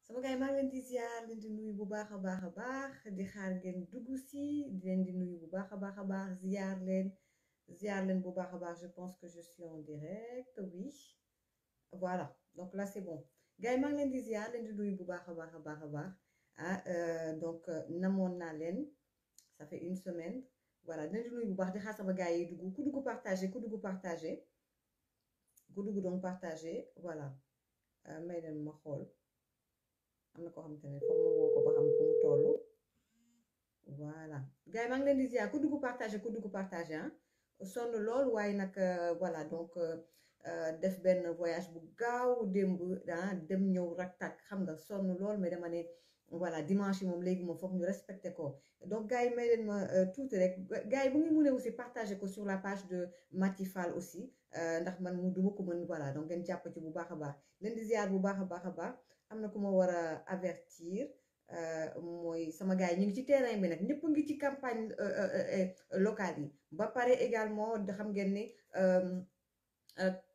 sama gars yi maa ngi leen di ziar leen di nuyu bu baax a baax a baax di xaar ngeen dugg si di leen di nuyu bu baax a baax a baax ziar leen bu baax a baax je pense que je suis en direct oui voilà donc là c'est bon gars yi maa ngi leen di ziar leen di nuyu bu baax a baax a baax a baax ah donc namoon naa leen ça fait une semaine voilà leen di nuyu bu baax di xaar sama gars yi dugg ku dugg partagé ku dugg partagé ku dugg donc partagé voilà may leen ma xool. am na koo xamante ne foog ma woo ko ba xam fu mu toll voilà gars yi maa ngi leen di ziar ku dugg partagé ah sonn lool waaye nag voilà donc def benn voyage bu gaaw démb ah dem ñëw raktak xam nga sonn lool mais dama ne voilà dimanche yi moom léegi moom foog ñu respecté ko donc gars yi may leen ma tuuti rek gars yi bu ngi mënee aussi partagé ko sur la page de Mati Fall aussi ndax man mu duma ko mën voilà donc ngeen jàpp ci bu baax a baax leen di ziar bu baax a baax a baax am na ku ma war a avertir mooy sama gars yi ñu ngi ci terrain bi nag ñëpp ngi ci campagne locale yi ba pare également xam ngeen ni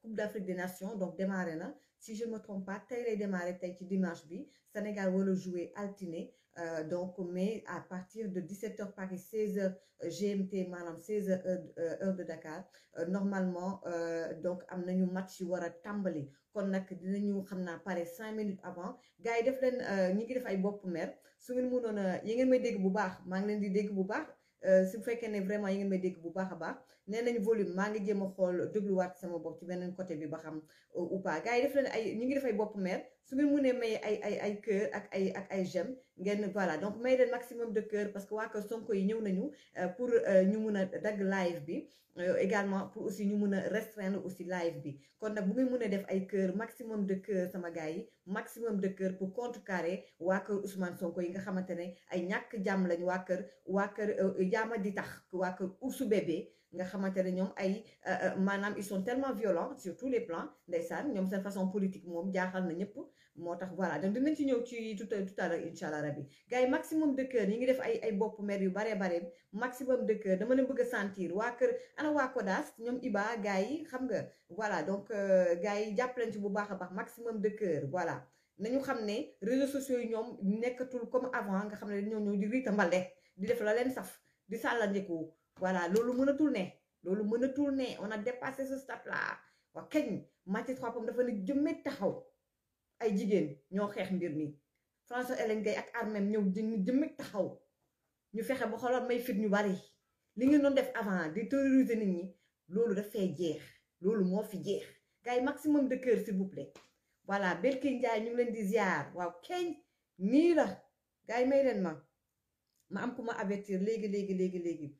Coupe d'Afrique des Nations donc démarré na si je ne me trompe pas tey lay démarré tey ci dimanche bi Sénégal wala jouer altine donc mais à partir de 17h Paris 16h GMT maanaam 16h heure de Dakar normalement donc am nañu match yi war a tàmbali kon nag dinañu xam naa pare 5 minutes avant gars yi def leen ñi ngi def ay bopp mer su ngeen mënoon a yi ngeen may dégg bu baax maa ngi leen di dégg bu baax su fekkee ne vraiment yi ngeen may dégg bu baax a baax nee nañ volume maa ngi jéem a xool dégluwaat sama bopp ci beneen côté bi ba xam ou pas gars yi def leen ay ñu ngi def ay bopp mer su ngeen mënee may ay cœur ak ay j'aime ngeen voilà donc may leen maximum de cœur parce que waa kër Sonko yi ñëw nañu pour ñu mun a dagg live bi également pour aussi ñu mun a restreindre aussi live bi kon nag bu ngeen mënee def ay cœur maximum de cœur sama gars yi maximum de cœur pour contrecarrer waa kër Ousmane Sonko yi nga xamante ne ay ñàkk jàmm lañu waa kër jaama di tax waa kër Ousou Bébé nga xamante ne ñoom ay maanaam ils sont tellement violents sur tous les plans ndeysaan ñoom seen façon politique moom jaaxal na ñëpp moo tax voilà donc dinañ ci ñëw ci tout à l'heure incha allah rabi gars yi maximum de cœur ñi ngi def ay bopp mer yu baree bare maximum de cœur dama leen bëgg a sentir waa kër ana waa Kodas ñoom Iba gars yi xam nga voilà donc gars yi jàpp leen ci bu baax a baax maximum de cœur voilà nañu xam ne réseaux sociaux yi ñoom nekkatul comme avant nga xam ne dañoo ñëw di riita mbale di def la leen saf di sàllandiku voilà loolu mënatul ne on a dépassé ce stade là waa kañ Maty Trois Pommes dafa ne jëmmet taxaw ay jigéen ñoo xeex mbir mi François Hélène Gaye ak armem ñëw jëmmet taxaw ñu fexe ba xoolal may fit ñu bari li ngeen doon def avant di terroriser nit ñi loolu dafay jeex loolu moo fi jeex gars yi maximum de cœur s'il vous plaît voilà Belki Ndiaye ñu ngi leen di ziar waaw kañ nii la gars yi may leen ma am ku ma avertir léegi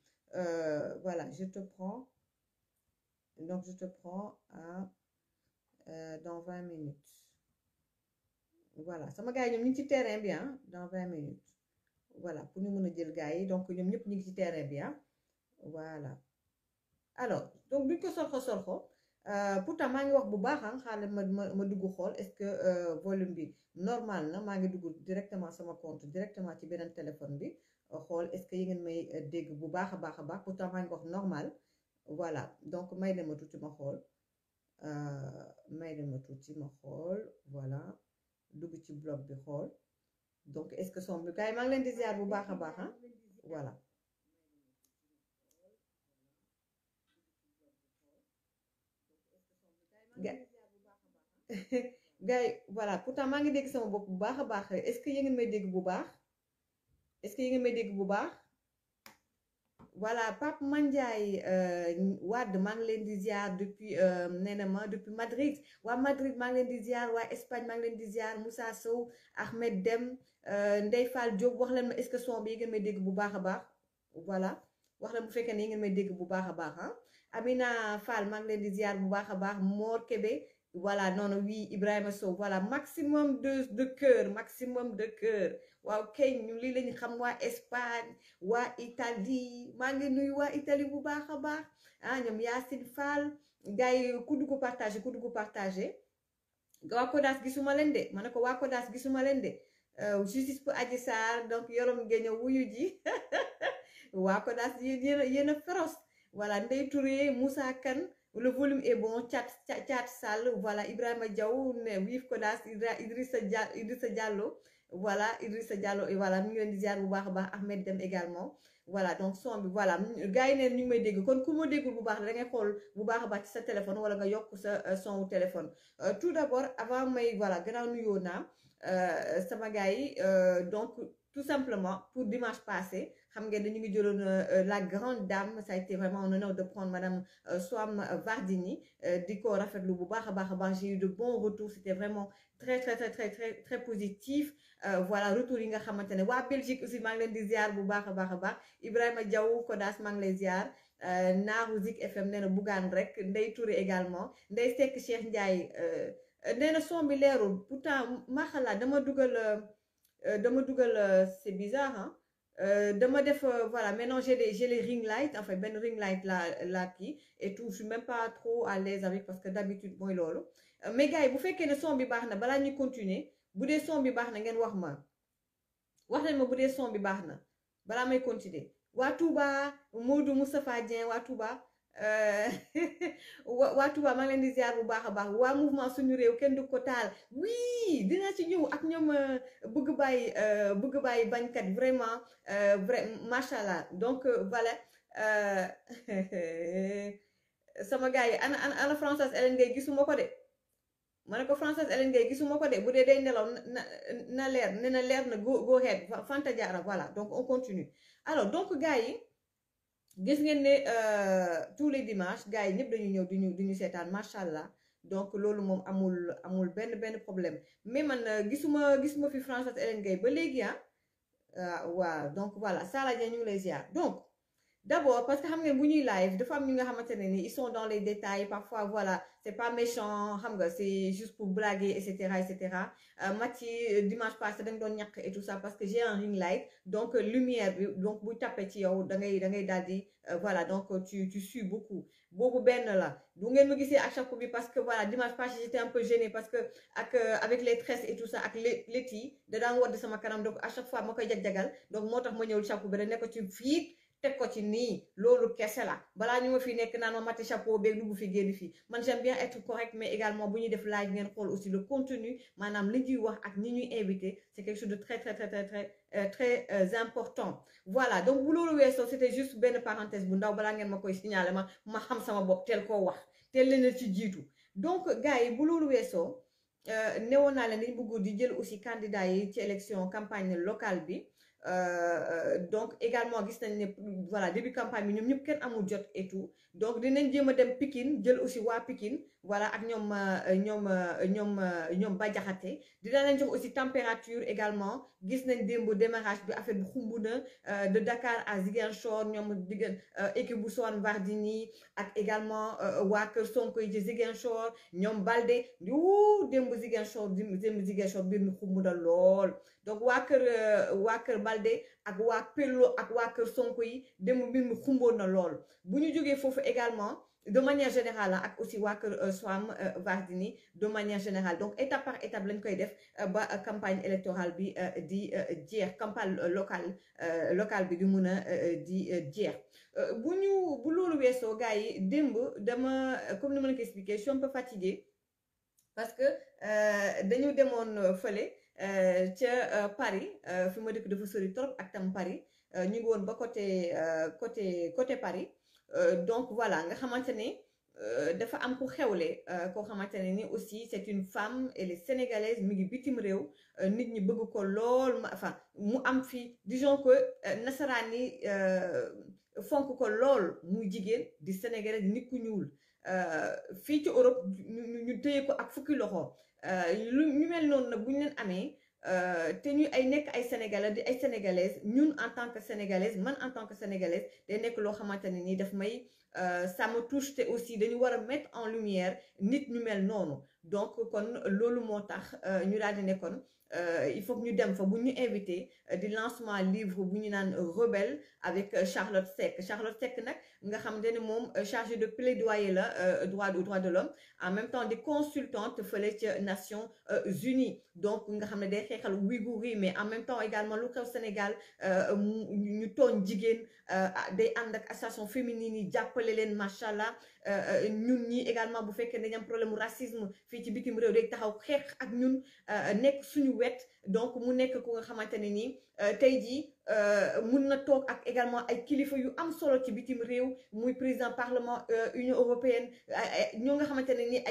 voilà je te prends à dans 20 minutes voilà sama gars yi ñoom ñu ngi ci terrain bi dans 20 minutes voilà pour ñu mën a jël gars yi donc ñoom ñëpp ñu ngi ci terrain bi voilà alors donc duñ ko sorxo pourtant maa ngi wax bu baax xaaral ma dugg xool est-ce que volume bi normal na maa ngi dugg directement sama compte directement ci beneen téléphone bi xool est-ce que yi ngeen may dégg bu baax a baax pourtant maa ngi wax normal voilà donc may leen ma tuuti ma xool voilà dugg ci blog bi xool donc est-ce que son bi gars yi maa ngi leen di ziar bu baax a baax voilà gars yi voilà pourtant maa ngi dégg sama bopp bu baax a baax est-ce que yéen ngeen may dégg bu baax voilà Pape Mandiaye Wade maa ngi leen di ziar depuis nee na ma depuis Madrid waa Madrid maa ngi leen di ziar waa Espagne maa ngi leen di ziar Moussa Sow Ahmed Dem Ndeye Fall Diop wax leen ma est-ce que son bi yi ngeen may dégg bu baax a baax voilà wax leen bu fekkee ne yi ngeen may dégg bu baax a baax Amina Fall maa ngi leen di ziar bu baax a baax Mor Kébé voilà non oui Ibrahima Sow voilà maximum de cœur waaw kay ñu lii lañu xam waa Espagne waa Italie maa ngi nuyu waa Italie bu baax a baax ñoom Yacine Fall gars yi ku dugg partagé waa Kodas gisuma leen de ma ne ko waa Kodas gisuma leen de justice pour Adji Sarr donc yorom géño wuyu ji waa Kodas yéen a féroce voilà Ndeye Touré Moussa Kane le volume est bon. Thiat Sall voilà Ibrahima Diaw Wif Kodas Idrissa Diallo voilà Idrissa Diallo et voilà mi ngi leen di ziar bu baax a baax Ahmed Dem également voilà donc son bi voilà gars yi neen ñu ngi may dégg kon ku ma déggul bu baax da ngay xool bu baax a baax ci sa téléphone wala nga yokk sa son wu téléphone tout d'abord avant may voilà gannaaw nuyoo naa sama gars yi donc tout simplement pour dimanche passé xam ngeen dañu ngi jëloon la grande dame ça a été vraiment un honneur de prendre madame Soham Wardini di ko rafetlu bu baax a baax j'ai eu de bons retours c'était vraiment très positif voilà retour yi nga xamante ne waa Belgique aussi maa ngi leen di ziar bu baax a baax Ibrahima Diaw Kodas maa ngi lay ziar Naaru Zik FM nee na Bougane rek Ndeye Touré également Ndeye Seck Cheikh Ndiaye nee na son bi leerul pourtant maa xalaat dama dugal c'est bizarre hein dama def voilà maintenant j'ai les ring light enfin ben ring light la kii et tout je suis même pas trop à l'aise avec parce que d'habitude mooy loolu mais gars yi bu fekkee ne son bi baax na balaa ñuy continuer bu dee son bi baax na ngeen wax leen ma bu dee son bi baax na balaa may continuer waa Touba Modou Moustapha Dieng waa Touba waa Touba maa ngi leen di ziar bu baax a baax waa mouvement suñu réew kenn du ko taal oui dinaa ci ñëw ak ñoom bëgg bàyyi bañkat vraiment vrai machallah donc voilà sama gars yi ana Françoise Hélène Gueye gisuma ko de ma ne ko Françoise Hélène Gueye gisuma ko de bu dee day nelaw na leer na go ahead Fanta Diarra voilà donc on continue alors donc gars yi gis ngeen ne tous les dimanches gars yi ñëpp dañu ñëw di ñu seetaan macha allah donc loolu moom amul benn problème mais man gisuma fi Françoise Hélène Gueye ba léegi waaw donc voilà Sala Dia ñu ngi lay ziar donc d'abord parce que xam ngeen bu ñuy live dafa am ñi nga xamante ne ni ils sont dans les détails parfois voilà c'est pas méchant xam nga c'est juste pour blaguer et cetera Mathi dimanche passé dañ doon ñàkk et tout ça parce que j'ai un ring light donc lumière bi donc bu tapé ci yow da ngay daal di voilà donc tu suis beaucoup boobu benn la bu ngeen ma gisee à chaque fois bi parce que voilà dimanche passé j'étais un peu gênée parce que avec les tresses et tout ça ak les yi da daan wadd sama kanam donc à chaque fois ma koy jag-jagal donc moo tax ma ñëwul chapeau bi da nekk ci fii teg ko ci nii loolu kese la balaa ñu ma fi nekk naan ma mati chapeau beeg dugg fi génn fii man j'aime bien être correct mais également bu ñuy def live ngeen xool aussi le contenu maanaam li ñuy wax ak ñi ñuy invité c'est quelque chose de très important voilà donc bu loolu weesoo c'était juste benn parenthèse bu ndaw balaa ngeen ma koy signaler ma xam sama bopp teel koo wax teel leen ci jiitu donc gars yi bu loolu weesoo newoon naa leen dañ bëgg di jël aussi candidats yi ci élection campagne locale bi donc également gis nañ ne voilà début campagne bi ñoom ñëpp kenn amul jot et tout donc dinañ jéem a dem Pikine jël aussi waa Pikine voilà ak ñoom Bah Diakhaté dina leen jox aussi température également gis nañ démb démarrage bi affaire bi xumb na de Dakar à Ziguinchor ñoom équipe bu Soham Wardini ak également waa Kër Sonko yi ci Ziguinchor ñoom Balde démb Ziguinchor mbir mi xumb na lool donc waa kër Balde ak waa Pello ak waa kër Sonko yi démb mbir mi xumboon na lool bu ñu jógee foofu également de manière générale ak aussi waa kër Soham Wardini de manière générale donc étape par étape lañ koy def ba campagne électorale bi di jeex campagne locale bi di mun a di jeex bu loolu weesoo gars yi démb dama comme ni ma la ko expliqué je suis un peu fatiguée parce que dañu demoon fële ca Paris fi ma dëkk dafa sori trop ak tam Paris ñu ngi woon ba côté Paris donc voilà nga xamante ne dafa am ku xewle koo xamante ne ni aussi c'est une femme elle est sénégalaise mi ngi bitim réew nit ñi bëgg ko lool enfin mu am fi disons que nasaraan yi fonk ko lool muy jigéen di sénégalais di nit ku ñuul fii ci Europe ñu téye ko ak fukki loxo ñu mel noonu nag bu ñu leen amee te ñu nekk ay sénégalais di ay sénégalaises ñun en tant que sénégalaise man en tant que sénégalaise day nekk loo xamante ne nii daf may ça me touche te aussi dañu war a mettre en lumière nit ñu mel noonu donc kon loolu moo tax ñu daal di ne kon il faut que ñu dem fa bu ñu invité di lancement livre bu ñu naan Rebelle avec Charlotte Seck nag nga xam ne moom chargée de plaidoyer la droit de l'homme en même temps di consultante fële ca Nations Unies donc nga xam ne day xeexal Ouïghour yi mais en même temps également lu xew Sénégal ñu tooñ jigéen day ànd ak association féminine yi jàppale leen macha allah ñun ñi également bu fekkee dañu am problème racisme fii ci bitim réew day taxaw xeex ak ñun nekk suñu wet donc mu nekk ku nga xamante ne nii tey jii mun na toog ak également ay kilifa yu am solo ci bitim réew muy président parlement Union européenne ñoo nga xamante ne nii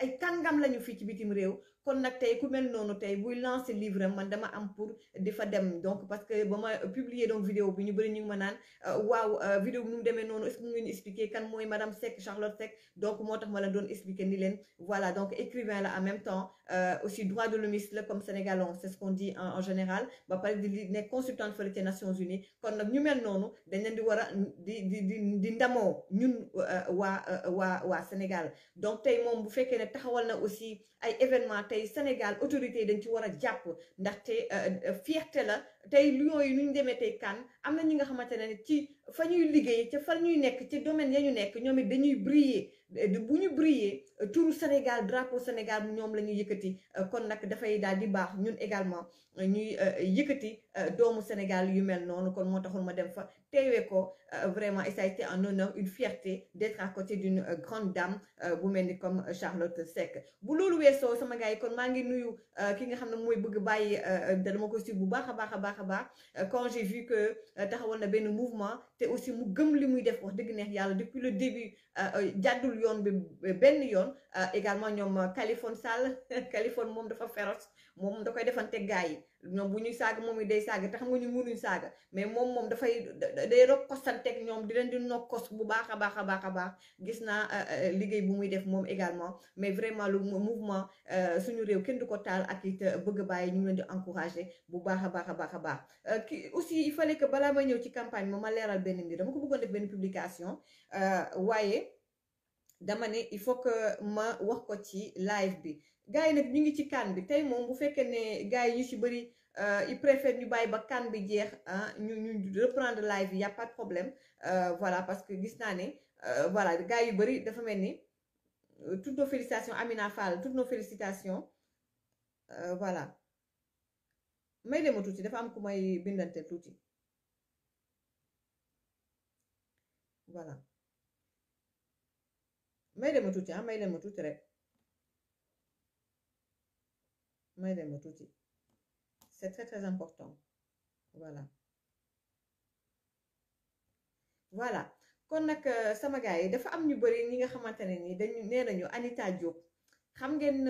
ay kàngam lañu fii ci bitim réew kon nag tey ku mel noonu tey buy lancer livre man dama am pour di fa dem donc parce que ba ma publier donc vidéo bi ñu bëri ñu ngi ma naan waaw vidéo bi nu mu demee noonu est-ce que mu ngi expliquer kan mooy madame Seck Charlotte Seck donc moo tax ma la doon expliquer ni leen voilà donc écrivain la en même temps aussi droit de l'hommiste la comme Sénégal c'est ce qu'on dit en général ba pare di nekk consultante fële ci Nations Unies kon nag ñu mel noonu dañ leen di war a di ndamoo ñun waa Sénégal donc tey moom bu fekkee ne taxawal na aussi ay événement tey Sénégal autorité yi dañ ci war a jàpp ndaxte fierté la tey lions yi nu ñu demee tey kan am na ñi nga xamante ne ci fa ñuy liggéey ca fa ñuy nekk ci domaine ya ñu nekk ñoom it dañuy briller bu ñu briller turu Sénégal drapeau Sénégal ñoom la ñuy yëkkati kon nag dafay daal di baax ñun également ñuy yëkkati doomu Sénégal yu mel noonu kon moo taxoon ma dem fa teewee ko vraiment et ça a été un honneur une fierté d'être à côté d'une grande dame bu mel ni comme Charlotte Seck bu loolu weesoo sama gars yi kon maa ngi nuyu ki nga xam ne mooy bëgg bàyyi dama ko suivre bu baax a baax quand j'ai vu que taxawal na benn mouvement te aussi mu gëm li muy def wax dëgg neex yàlla depuis le début jàddul yoon bi benn yoon également ñoom Kaliphone Sall Kaliphone moom dafa féroce moom da koy defante gars yi ñoom bu ñuy saaga moom it day saaga te xam nga ñu mënuñ saaga mais moom dafay day rokkosanteeg ñoom di leen di nokkos bu baax a baax gis naa liggéey bu muy def moom également mais vraiment le mouvement suñu réew kenn du ko taal ak it bëgg bàyyi ñu ngi leen di encourager bu baax a baax ki aussi il fallait que balaa may ñëw ci campagne ma leeral benn mbir dama ko bëggoon def benn publication waaye dama ne il faut que ma wax ko ci live bi gars yi nag ñu ngi ci kan bi tey moom bu fekkee ne gars yi ñu ci bëri ils préfèrent ñu bàyyi ba kan bi jeex ñu reprendre live yi y a pas de problème voilà parce que gis naa ne voilà gars yu bëri dafa mel ni toutes nos félicitations Amina Fall toutes nos félicitations voilà may dema tuuti dafa am ku may bindante tuuti voilà may dema tuuti may leen ma tuuti rek may leen ma tuuti c'est très important voilà kon nag sama gars yi dafa am ñu bëri ñi nga xamante ne ni dañu nee nañu Anita Diop xam ngeen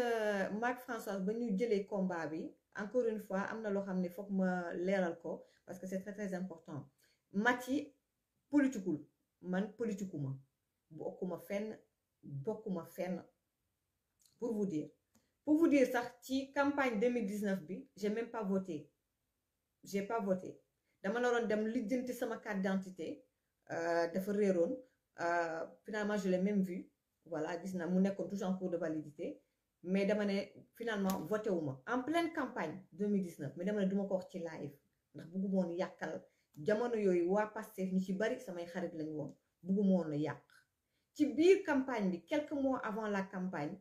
Marc François ba ñu jëlee combat bi encore une fois am na loo xam ne foog ma leeral ko parce que c'est très important Maty politikul man politikuma bokkuma fenn pour vous dire sax ci campagne 2019 bi j'ai même pas voté dama naroon dem lijjanti sama carte d'identité dafa réeroon finalement je l'ai même vu voilà gis naa mu nekkoon toujours en cours de validité mais dama ne finalement voté wuma en pleine campagne 2019 mais dama ne duma ko wax ci live ndax bëgguma woon yàqal jamono yooyu waa Pastef ñu ci bari samay xarit lañu woon bëgguma woon yàq ci biir campagne bi quelques mois avant la campagne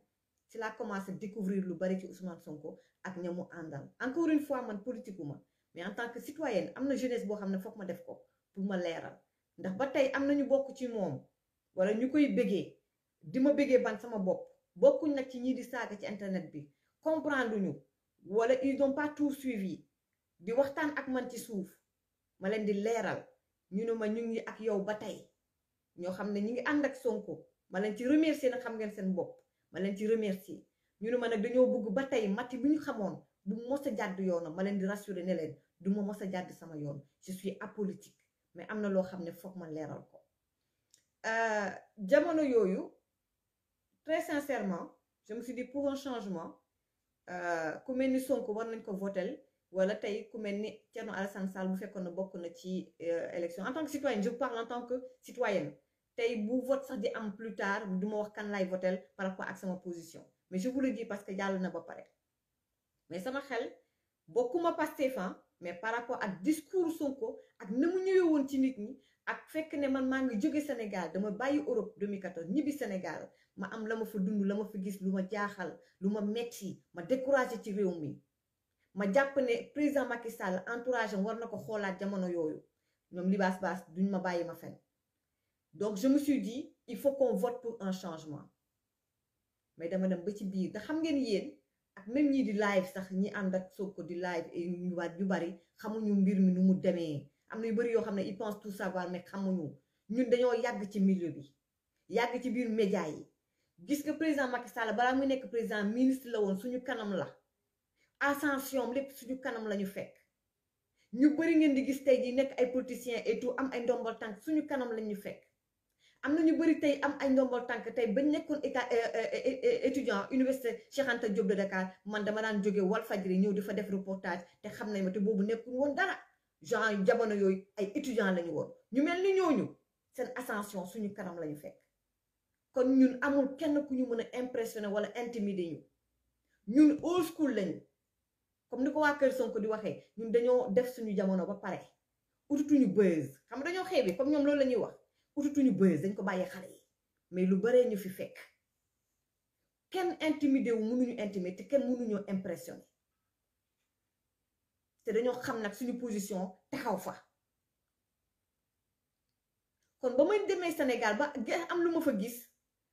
ci laa commencé découvrir lu bari ci Ousmane Sonko ak ña mu àndal encore une fois man politikuma mais en tant que citoyenne am na jeunesse boo xam ne foog ma def ko pour ma leeral ndax ba tey am nañu bokk ci moom wala ñu koy bëggee di ma bëggee ban sama bopp bokkuñ nag ci ñii di saaga ci internet bi comprendre ñu wala ils n'ont pas tout suivi di waxtaan ak man ci suuf ma leen di leeral ñu ne ma ñu ngi ak yow ba tey ñoo xam ne ñu ngi ànd ak Sonko ma leen ci remercier nag xam ngeen seen bopp ma leen ci remercier ñu ne ma nag dañoo bëgg ba tey Maty bi ñu xamoon bu mos a jàdd yoonam ma leen di rassurer ne leen du ma mos a jàdd sama yoon je suis apolitique mais am na loo xam ne foog ma leeral ko jamono yooyu très sincèrement je me suis dit pour un changement ku mel ni Sonko war nañ ko votel wala tey ku mel ni Thierno Alassane Sall bu fekkoon na bokk na ci élection en tant que citoyenne je parle en tant que citoyenne tey bu vote sax di am plus tard du ma wax kan lay votel par rapport ak sama position mais je vous le dis parce que jàll na ba pare mais sama xel bokkuma Pastef mais par rapport ak discours Sonko ak na mu ñëwee woon ci nit ñi ak fekk ne man maa ngi jóge Sénégal dama bàyyi Europe 2014 ñibbi Sénégal ma am la ma fa dund la ma fa gis lu ma jaaxal lu ma metti ma découragé ci réew mi ma jàpp ne président Macky Sall entourage am war na ko xoolaat jamono yooyu ñoom libaas baas duñ ma bàyyi ma fen donc je me suis dit il faut qu'on vote pour un changement mais dama dem ba ci biir da xam ngeen yéen ak même ñii di live sax ñi ànd ak Sonko di live et ñu bari xamuñu mbir mi nu mu demee am na yu bari yoo xam ne ils pensent tout savoir mais xamuñu ñun dañoo yàgg ci milieu bi yàgg ci biir média yi gis nga président Macky Sall balaa muy nekk président ministre la woon suñu kanam la ascension lépp suñu kanam la ñu fekk ñu bari ngeen di gis tey ji nekk ay politiciens et tout am ay ndombal tànk suñu kanam la ñu fekk am na ñu bari tey am ay ndombal tànk tey bañ nekkoon étudiant université Cheikh Anta Diop de Dakar man dama daan jóge Walfadjri ñëw di fa def reportage te xam nañ ma te boobu nekkul woon dara genre jamono yooyu ay étudiant lañu woon ñu mel ni ñooñu seen ascension suñu kanam lañu fekk kon ñun amul kenn ku ñu mën a impressionné wala intimider ñun old school lañu comme ni ko waa Kër Sonko di waxee ñun dañoo def suñu jamono ba pare ututuñu buzz xam nga dañoo xeebi comme ñoom loolu la ñuy wax ututuñu buzz dañ ko bàyyee xale yi mais lu baree ñu fi fekk kenn intimidé wu mënuñu intimider te kenn mënuñoo impressionné te dañoo xam nag suñu position taxaw fa kon ba may demee Sénégal ba am lu ma fa gis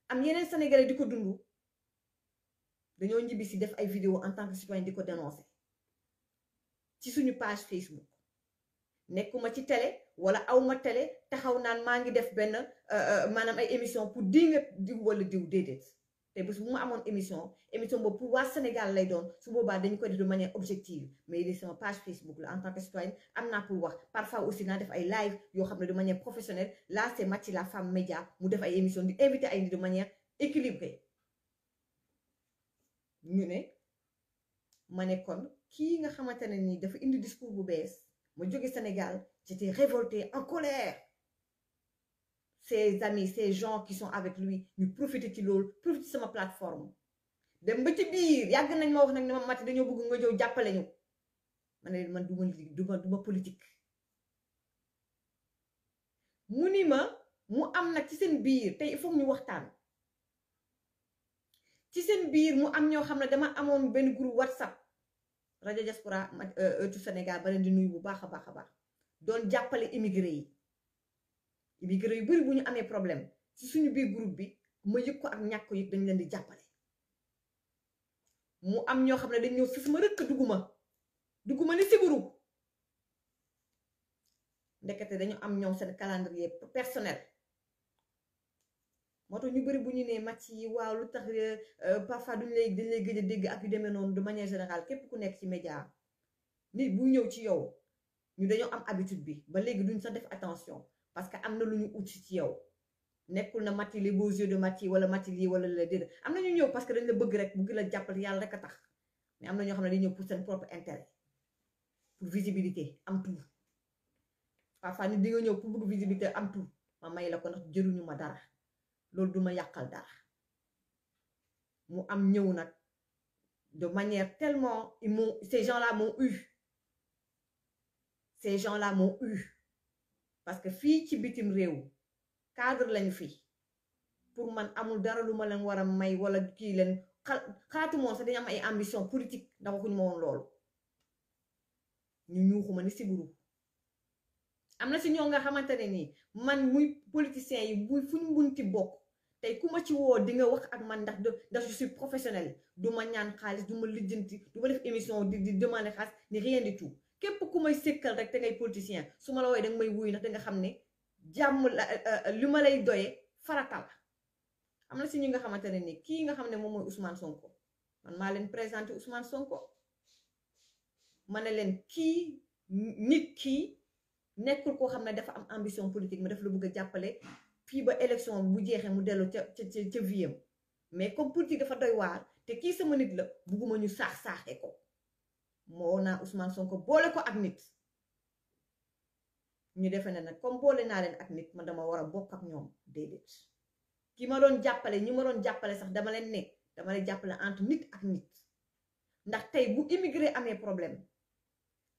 am yeneen sénégalais di ko dund dañoo ñibbi si def ay vidéo en tant que citoyen di ko dénoncer ci suñu page Facebook nekkuma ci télé wala awma télé taxaw naan maa ngi def benn maanaam ay émission pour di nga diw wala diw déedéet te bés bu ma amoon émission boobu pour waa Sénégal lay doon su boobaa dañu ko def de manière objective mais li sama page Facebook la en tant que citoyenne am naa pour wax parfois aussi naa def ay live yoo xam ne de manière professionnelle là c'est Mathie la femme média mu def ay émission di invité ay nit de manière équilibrée ñu ne ma ne kon kii nga xamante ne nii dafa indi discours bu bees ma jóge Sénégal j'étais révoltée en colère ses amis ces gens qui sont avec lui ñu profité ci loolu profité sama plateforme dem ba ci biir yàgg nañ ma wax nag ne ma Mathie dañoo bëgg nga ñëw jàppale ñu ma ne man duma politique mu ni ma mu am nag ci seen biir tey il faut ñu waxtaan ci seen biir mu am ñoo xam ne dama amoon benn groupe WhatsApp rajo diaspora tu Sénégal ba leen di nuyu bu baax a baax a baax doon jàppale immigré yi yu bari bu ñu amee problème ci suñu biir groupe bi ma yëg ko ak ñàkk ko yëg dañ leen di jàppale mu am ñoo xam ne dañ ñëw si sama rëkk dugguma ni siburu ndekete dañu am ñoom seen calendrier personnel moo tax ñu bari bu ñu nee match yi waaw lu tax parfois dañ lay gëj a dégg ak yu demee noonu de manière générale képp ku nekk ci média nit bu ñëw ci yow ñu dañoo am habitude bi ba léegi duñ sax def attention parce que am na lu ñu ut ci yow nekkul na Mathie les beaux yeux de Mathie wala Mathie lii wala la déedéet am na ñu ñëw parce que dañ la bëgg rek bëgg la jàppale yàlla rek a tax mais am na ñoo xam ne dañ ñëw pour seen propre intérêt pour visibilité am tout parfois nit di nga ñëw pour bëgg visibilité am tout ma may la ko ndax jëruñu ma dara loolu duma yàqal dara mu am ñëw nag de manière tellement ces gens-là m'ont eu parce que fii ci bitim réew cadre lañu fii pour man amul dara lu ma leen war a may wala kii leen xalaatu moom sax dañu am ay ambition politique ndax waxuñu ma woon loolu ñu ñuuxuma ni siburu am na si ñoo nga xamante ne nii man muy politiciens yi muy fu ñu munti bokk tey ku ma ci woo di nga wax ak man ndax je suis professionnel du ma ñaan xaalis du ma lijjanti du ma def émission di demander xaalis ni rien du tout képp ku may sékkal rek te ngay politicien su ma la wooye danga may wuy ndax danga xam ne jàmm li ma lay doyee farata la am na si ñi nga xamante ne nii kii nga xam ne moom mooy Ousmane Sonko man maa leen présenté Ousmane Sonko ma ne leen kii nit kii nekkul koo xam ne dafa am ambition politique mais dafa la bëgg a jàppale fii ba élection bu jeexee mu dellu ca viam mais comme politique dafa doy waar te kii sama nit la bugguma ñu saax-saaxee ko moo naa Ousmane Sonko boole ko ak nit ñu defe ne nag comme boole naa leen ak nit man dama war a bokk ak ñoom déedéet ki ma doon jàppale ñi ma doon jàppale sax dama leen ne dama lay jàppale entre nit ak nit ndax tey bu immigré amee problème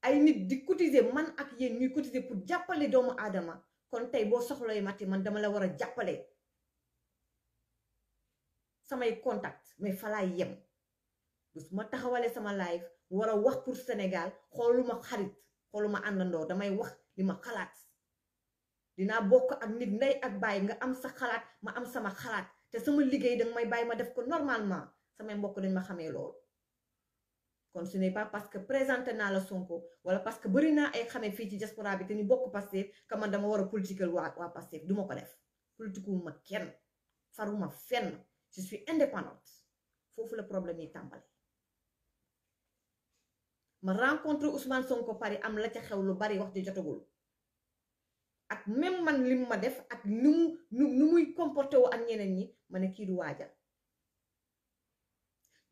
ay nit di cotiser man ak yéen ñuy cotiser pour jàppale doomu aadama kon tey boo soxlay mati man dama la war a jàppale samay contact mais falaay yem bés ma taxawalee sama live war a wax pour Sénégal xooluma xarit xooluma àndandoo damay wax li ma xalaat dinaa bokk ak nit ndey ak baay nga am sa xalaat ma am sama xalaat te sama liggéey danga may bàyyi ma def ko normalement samay mbokk dañ ma xamee loolu kon ce n'est pas parce que présenté naa la Sonko wala parce que bëri naa ay xamee fii ci diaspora bi te ñu bokk Pastef que man dama war a politiquer waa Pastef du ma ko def politiquewu ma kenn faruma fenn je suis indépendante foofu la problème yi tàmbale ma rencontre Ousmane Sonko Paris am la ca xew lu bari wax di jotagul ak même man lim ma def ak nu muy comporté wu ak ñeneen ñi ma ne kii du waaja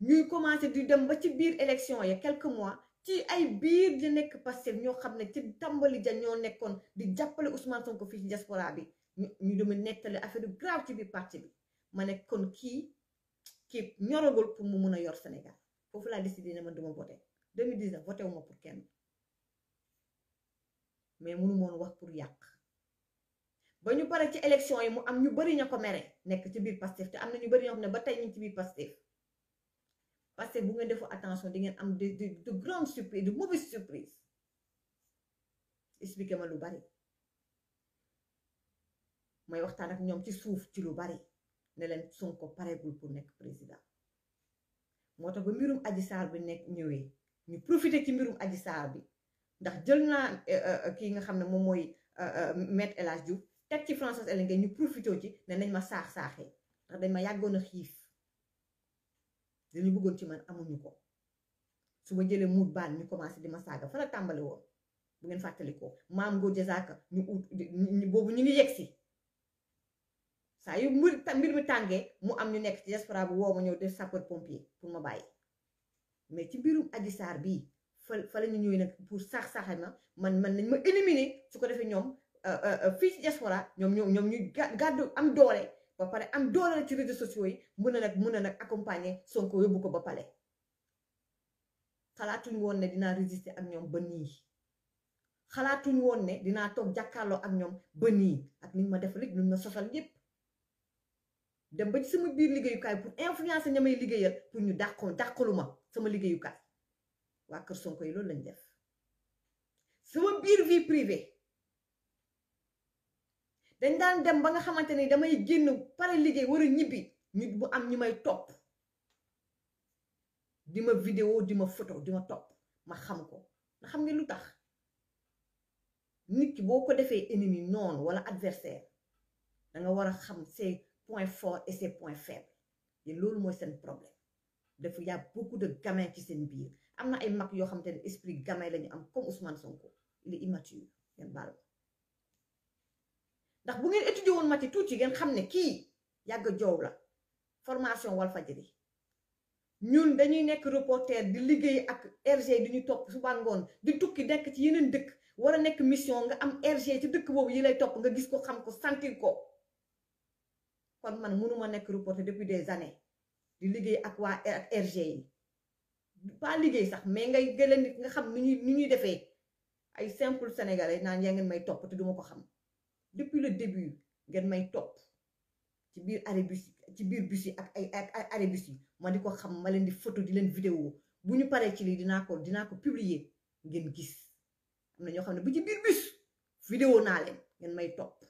ñuy commencé di dem ba ci biir élection ya quelques mois ci ay biir di nekk Pastef ñoo xam ne ci tàmbali ja ñoo nekkoon di jàppale Ousmane Sonko fii ci diaspora bi ñu dama nettali affaire yu grave ci biir parti bi ma ne kon kii ñoragul pour mu mun a yor Sénégal foofu laa décidé ne man duma voté 2019 voté wu ma pour kenn mais munu moon wax pour yàq ba ñu pare ci élection yi mu am ñu bari ña ko mere nekk ci biir Pastef te am na ñu bari ñoo xam ne ba tey ñu ci biir Pastef parce que bu ngeen defoo attention di ngeen am de grandes surprises de mauvaises surprises expliqué ma lu bari may waxtaan ak ñoom ci suuf ci lu bari ne leen Sonko pareegul pour nekk président moo tax ba mbirum Adji Sarr bi nekk ñëwee ñu profité ci mbirum Adji Sarr bi ndax jël naa kii nga xam ne moom mooy Maître El Hadji Diouf teg ci Françoise Hélène Guèye ñu profité ci ne nañ ma saax-saaxee ndax dañ ma yàggoon a xiif dañu bëggoon ci man amuñu ko su ma jëlee muut baan ñu commencé di ma saaga fa la tàmbali woon bu ngeen fàttali ko maam ngoo jazaaka boobu ñu ngi yegg si saa yu mbir mi tàngee mu am ñu nekk ci diaspora bu woo ma ñëw def sapeur pompier pour ma bàyyi mais ci mbirum Adji Sarr bii fa la ñu ñëwee nag pour saax-saaxe man nañ ma éliminer su ko defee ñoom fii ci diaspora ñoom ñu gàddu am doole ba pare am doole ci réseaux sociaux yi mun a nag accompagner Sonko yóbbu ko ba pale xalaatuñu woon ne dinaa résister ak ñoom ba nii xalaatuñu woon ne dinaa toog jàkkaarloo ak ñoom ba nii ak niñ ma def lépp luñ ma sosal yépp dem ba ci sama biir liggéeyukaay pour influencer ña may liggéeyal pour ñu dàqalu ma sama liggéeyukaay waa kër Sonko yi loolu lañ def sama biir vie privée dañ daan dem ba nga xamante ni damay génn pare liggéey war a ñibbi ñu bu am ñu may topp di ma vidéo di ma photo di ma topp ma xam ko nga xam nga lu tax nit ki boo ko defee ennemi noonu wala adversaire da nga war a xam ses points forts et ses points faibles et loolu mooy seen problème dafa y a beaucoup de gamins ci seen biir am na ay mag yoo xamante ne esprit gamin la ñu am comme Ousmane Sonko il est immature ngeen baal ndax bu ngeen étudier woon mati tuuti ngeen xam ne kii yàgg joow la formation Walfadjri ñun dañuy nekk reporter di liggéey ak RG di ñu topp suba ngoon di tukki nekk ci yeneen dëkk war a nekk mission nga am RG ci dëkk boobu yi lay topp nga gis ko xam ko sentir ko kon man mënuma nekk reporter depuis des années di liggéey ak waa ak RG yi pas liggéey sax mais ngay gëla nit nga xam ni ñuy defee ay simple sénégalais naan yaa ngeen may topp te duma ko xam depuis le début ngeen may topp ci biir arrêt bus ci biir bus yi ak ay arrêt bus yi ma di ko xam ma leen di photo di leen vidéo bu ñu paree ci lii dinaa ko publier ngeen gis am na ñoo xam ne bu ci biir bus vidéo naa leen ngeen may topp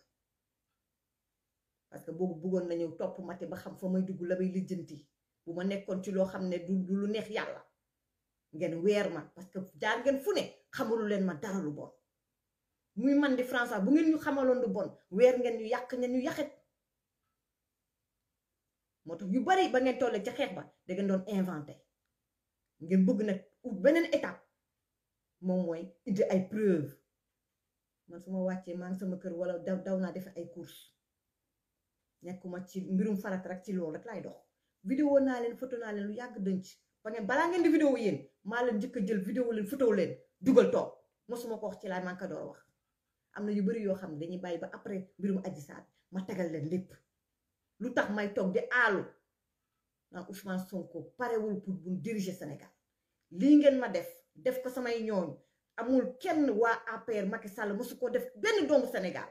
parce que boobu bëggoon nañu topp mate ba xam fa may dugg la may lijjanti bu ma nekkoon ci loo xam ne du lu neex yàlla ngeen weer ma parce que jaar ngeen fu ne xamalu leen ma dara lu bon muy man di François bu ngeen ñu xamaloon lu bon weer ngeen ñu yàq ngeen ñu yaxet moo tax yu bari ba ngeen tollee ca xeex ba da ngeen doon inventé ngeen bëgg nag ut beneen étape moom mooy indi ay preuve man su ma wàccee maa ngi sama kër wala daw naa defe ay course nekkuma ci mbirum farat rek ci loolu rek laay dox vidéo naa leen photo naa leen lu yàgg dënc ba ngeen balaa ngeen di vidéo yéen maa leen njëkk a jël vidéo leen photo leen dugal toog mosuma ko wax ci laay man ka door wax am na yu bari yoo xam ne dañuy bàyyi ba après mbirum Adji Sarr ma tegal leen lépp lu tax may toog di aalu naa Ousmane Sonko parewul pour bu diriger Sénégal lii ngeen ma def ko samay ñooñ amul kenn waa APR Macky Sall mosu ko def benn doomu Sénégal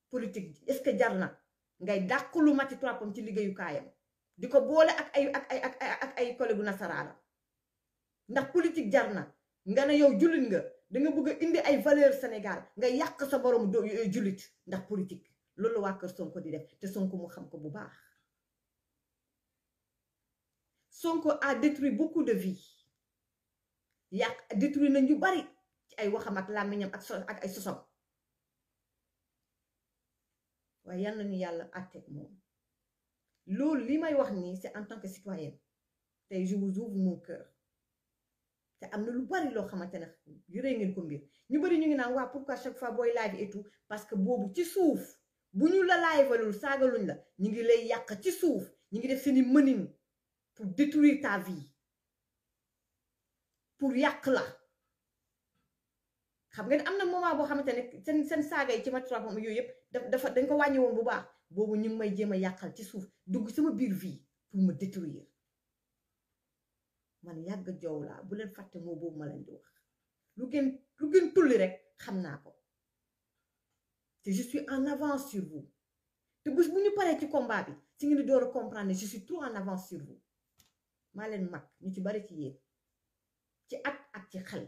politique est-ce que jar na ngay dàqulu Maty Trois Pommes ci liggéeyu kaayam di ko boole ak ay collègue nasaraanam ndax politique jar na nga ne yow jullit nga da nga bëgg a indi ay valeur Sénégal nga yàq sa borom jullit ndax politique loolu waa kër Sonko di def te Sonko mu xam ko bu baax Sonko a détruit beaucoup de vies yàq détruit na ñu bari ci ay waxam ak làmmiñam ak ay sosam waaye yal nañu yàlla àtteeg moom loolu li may wax nii c'est en tant que citoyenne tey je vous ouvre mon cœur te am na lu bari loo xamante ne yëree ngeen ko mbir ñu bari ñu ngi naan waa pourquoi chaque fois booy live et tout parce que boobu ci suuf bu ñu la livealul saagaluñ la ñu ngi lay yàq ci suuf ñu ngi def seeni mënin pour détruire ta vie pour yàq la xam nga ne am na moment boo xamante ne seen saaga yi ci Maty Trois Pommes yooyu yëpp dafa dañ ko wàññi woon bu baax boobu ñu ngi may jéem a yàqal ci suuf dugg sama biir vie pour me détruire man yàgg joow laa bu leen fàtte moo boobu ma leen di wax lu gën tulli rek xam naa ko te je suis en avance sur vous te bés bu ñu paree ci combat bi ci ngeen di door a comprendre ne je suis trop en avance sur vous maa leen mag ñu ci bari ci yéen ci at ak ci xel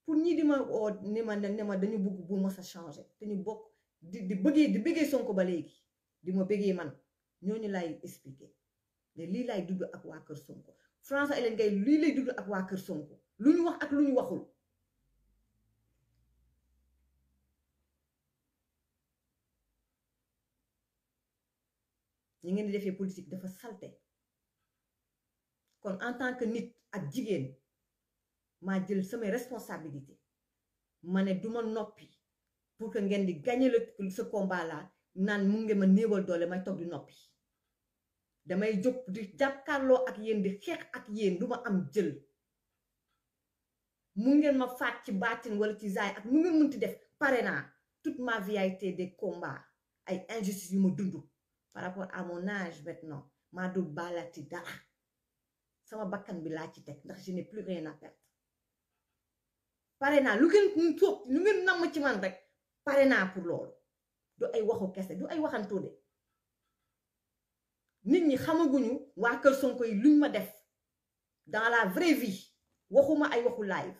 pour ñi di ma oo ne ma dañu bëgg bu mos a changer te ñu bokk di bëggee Sonko ba léegi di ma bëggee man ñooñu lay expliquer ne lii lay dudd ak waa kër Sonko François Hélène Gaye lii lay dudd ak waa kër Sonko lu ñu wax ak lu ñu waxul ñi ngeen di defee politique dafa salte kon en tant que nit ak jigéen maa jël samay responsabilité ma ne duma noppi pour que ngeen di gagner ce combat là naan mu ngeen ma néewal doole may toog di noppi damay jóg di jàkkaarloo ak yéen di xeex ak yéen du ma am jël mu ngeen ma faat ci baatin wala ci zaay ak mu ngeen mënti def pare naa toute ma vie a été des combats ay injustices yu ma dund par rapport à mon âge maintenant maa dul baalati dara sama bakkan bi laa ci teg ndax je n'ai plus rien à perdre pare naa lu ngeen namm ci man rek pare naa pour loolu du ay waxu kese du ay waxantoo de nit ñi xamaguñu waa kër Sonko yi luñ ma def dans la vraie vie waxuma ay waxu live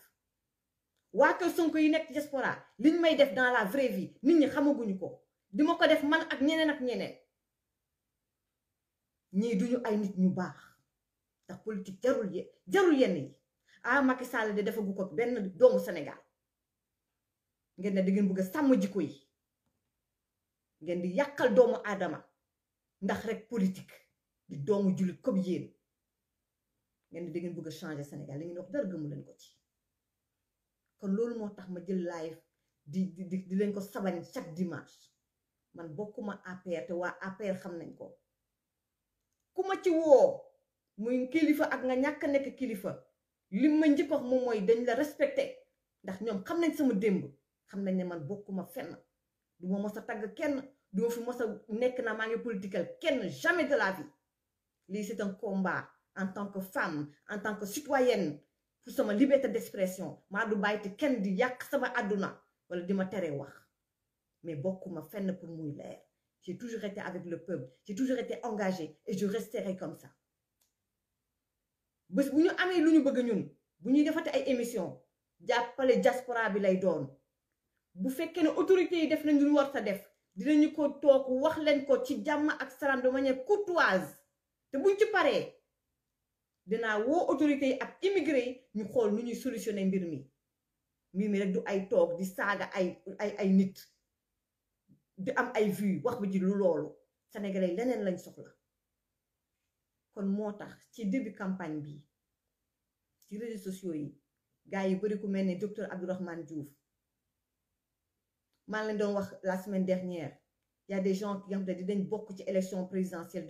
waa kër Sonko yi nekk diaspora liñ may def dans la vraie vie nit ñi xamaguñu ko di ma ko def man ak ñeneen ñii duñu ay nit ñu baax ndax politique jarul yenn yi Macky Sall de defagu ko benn doomu Sénégal ngeen ne da ngeen bëgg a sàmm jikko yi ngeen di yàqal doomu aadama ndax rek politique di doomu jullit comme yéen ngeen ne da ngeen bëgg a changer Sénégal li ngeen wax dara gëmu leen ko ci kon loolu moo tax ma jël live di leen ko sabañ chaque dimanche man bokkuma APR te waa APR xam nañ ko ku ma ci woo muy kilifa ak nga ñàkk nekk kilifa li ma njëkk wax moom mooy dañ la respecté ndax ñoom xam nañ sama démb xam nañ ne man bokkuma fenn du ma mos a tagg kenn du ma fi mos a nekk na maa ngi political kenn jamais de la vie lii c'est un combat en tant que femme en tant que citoyenne pour sama liberté d'expression maa du bàyyi te kenn di yàq sama àdduna wala di ma tere wax mais bokkuma fenn pour muy leer j'ai toujours été avec le peuple j'ai toujours été engagée et je resterai comme ça bés bu ñu amee lu ñu bëgg ñun bu ñuy defate ay émission jàppale diaspora bi lay doon bu fekkee ne autorités yi def nañ lu ñu war sa def dinañu ko toog wax leen ko ci jàmm ak salaam de manière courtoise te buñ ci paree dinaa woo autorités yi ak immigré yi ñu xool nu ñuy solutionner mbir mi rek du ay toog di saaga ay nit di am ay vues wax bi ji lu loolu sénégalais leneen lañ soxla kon moo tax ci début campagne bi ci réseaux sociaux yi gars yi bari ku mel ne docteur Abdourahmane Diouf maa leen doon wax la semaine dernière y a des gens qui xam ne dinañ bokk ci élection présidentielle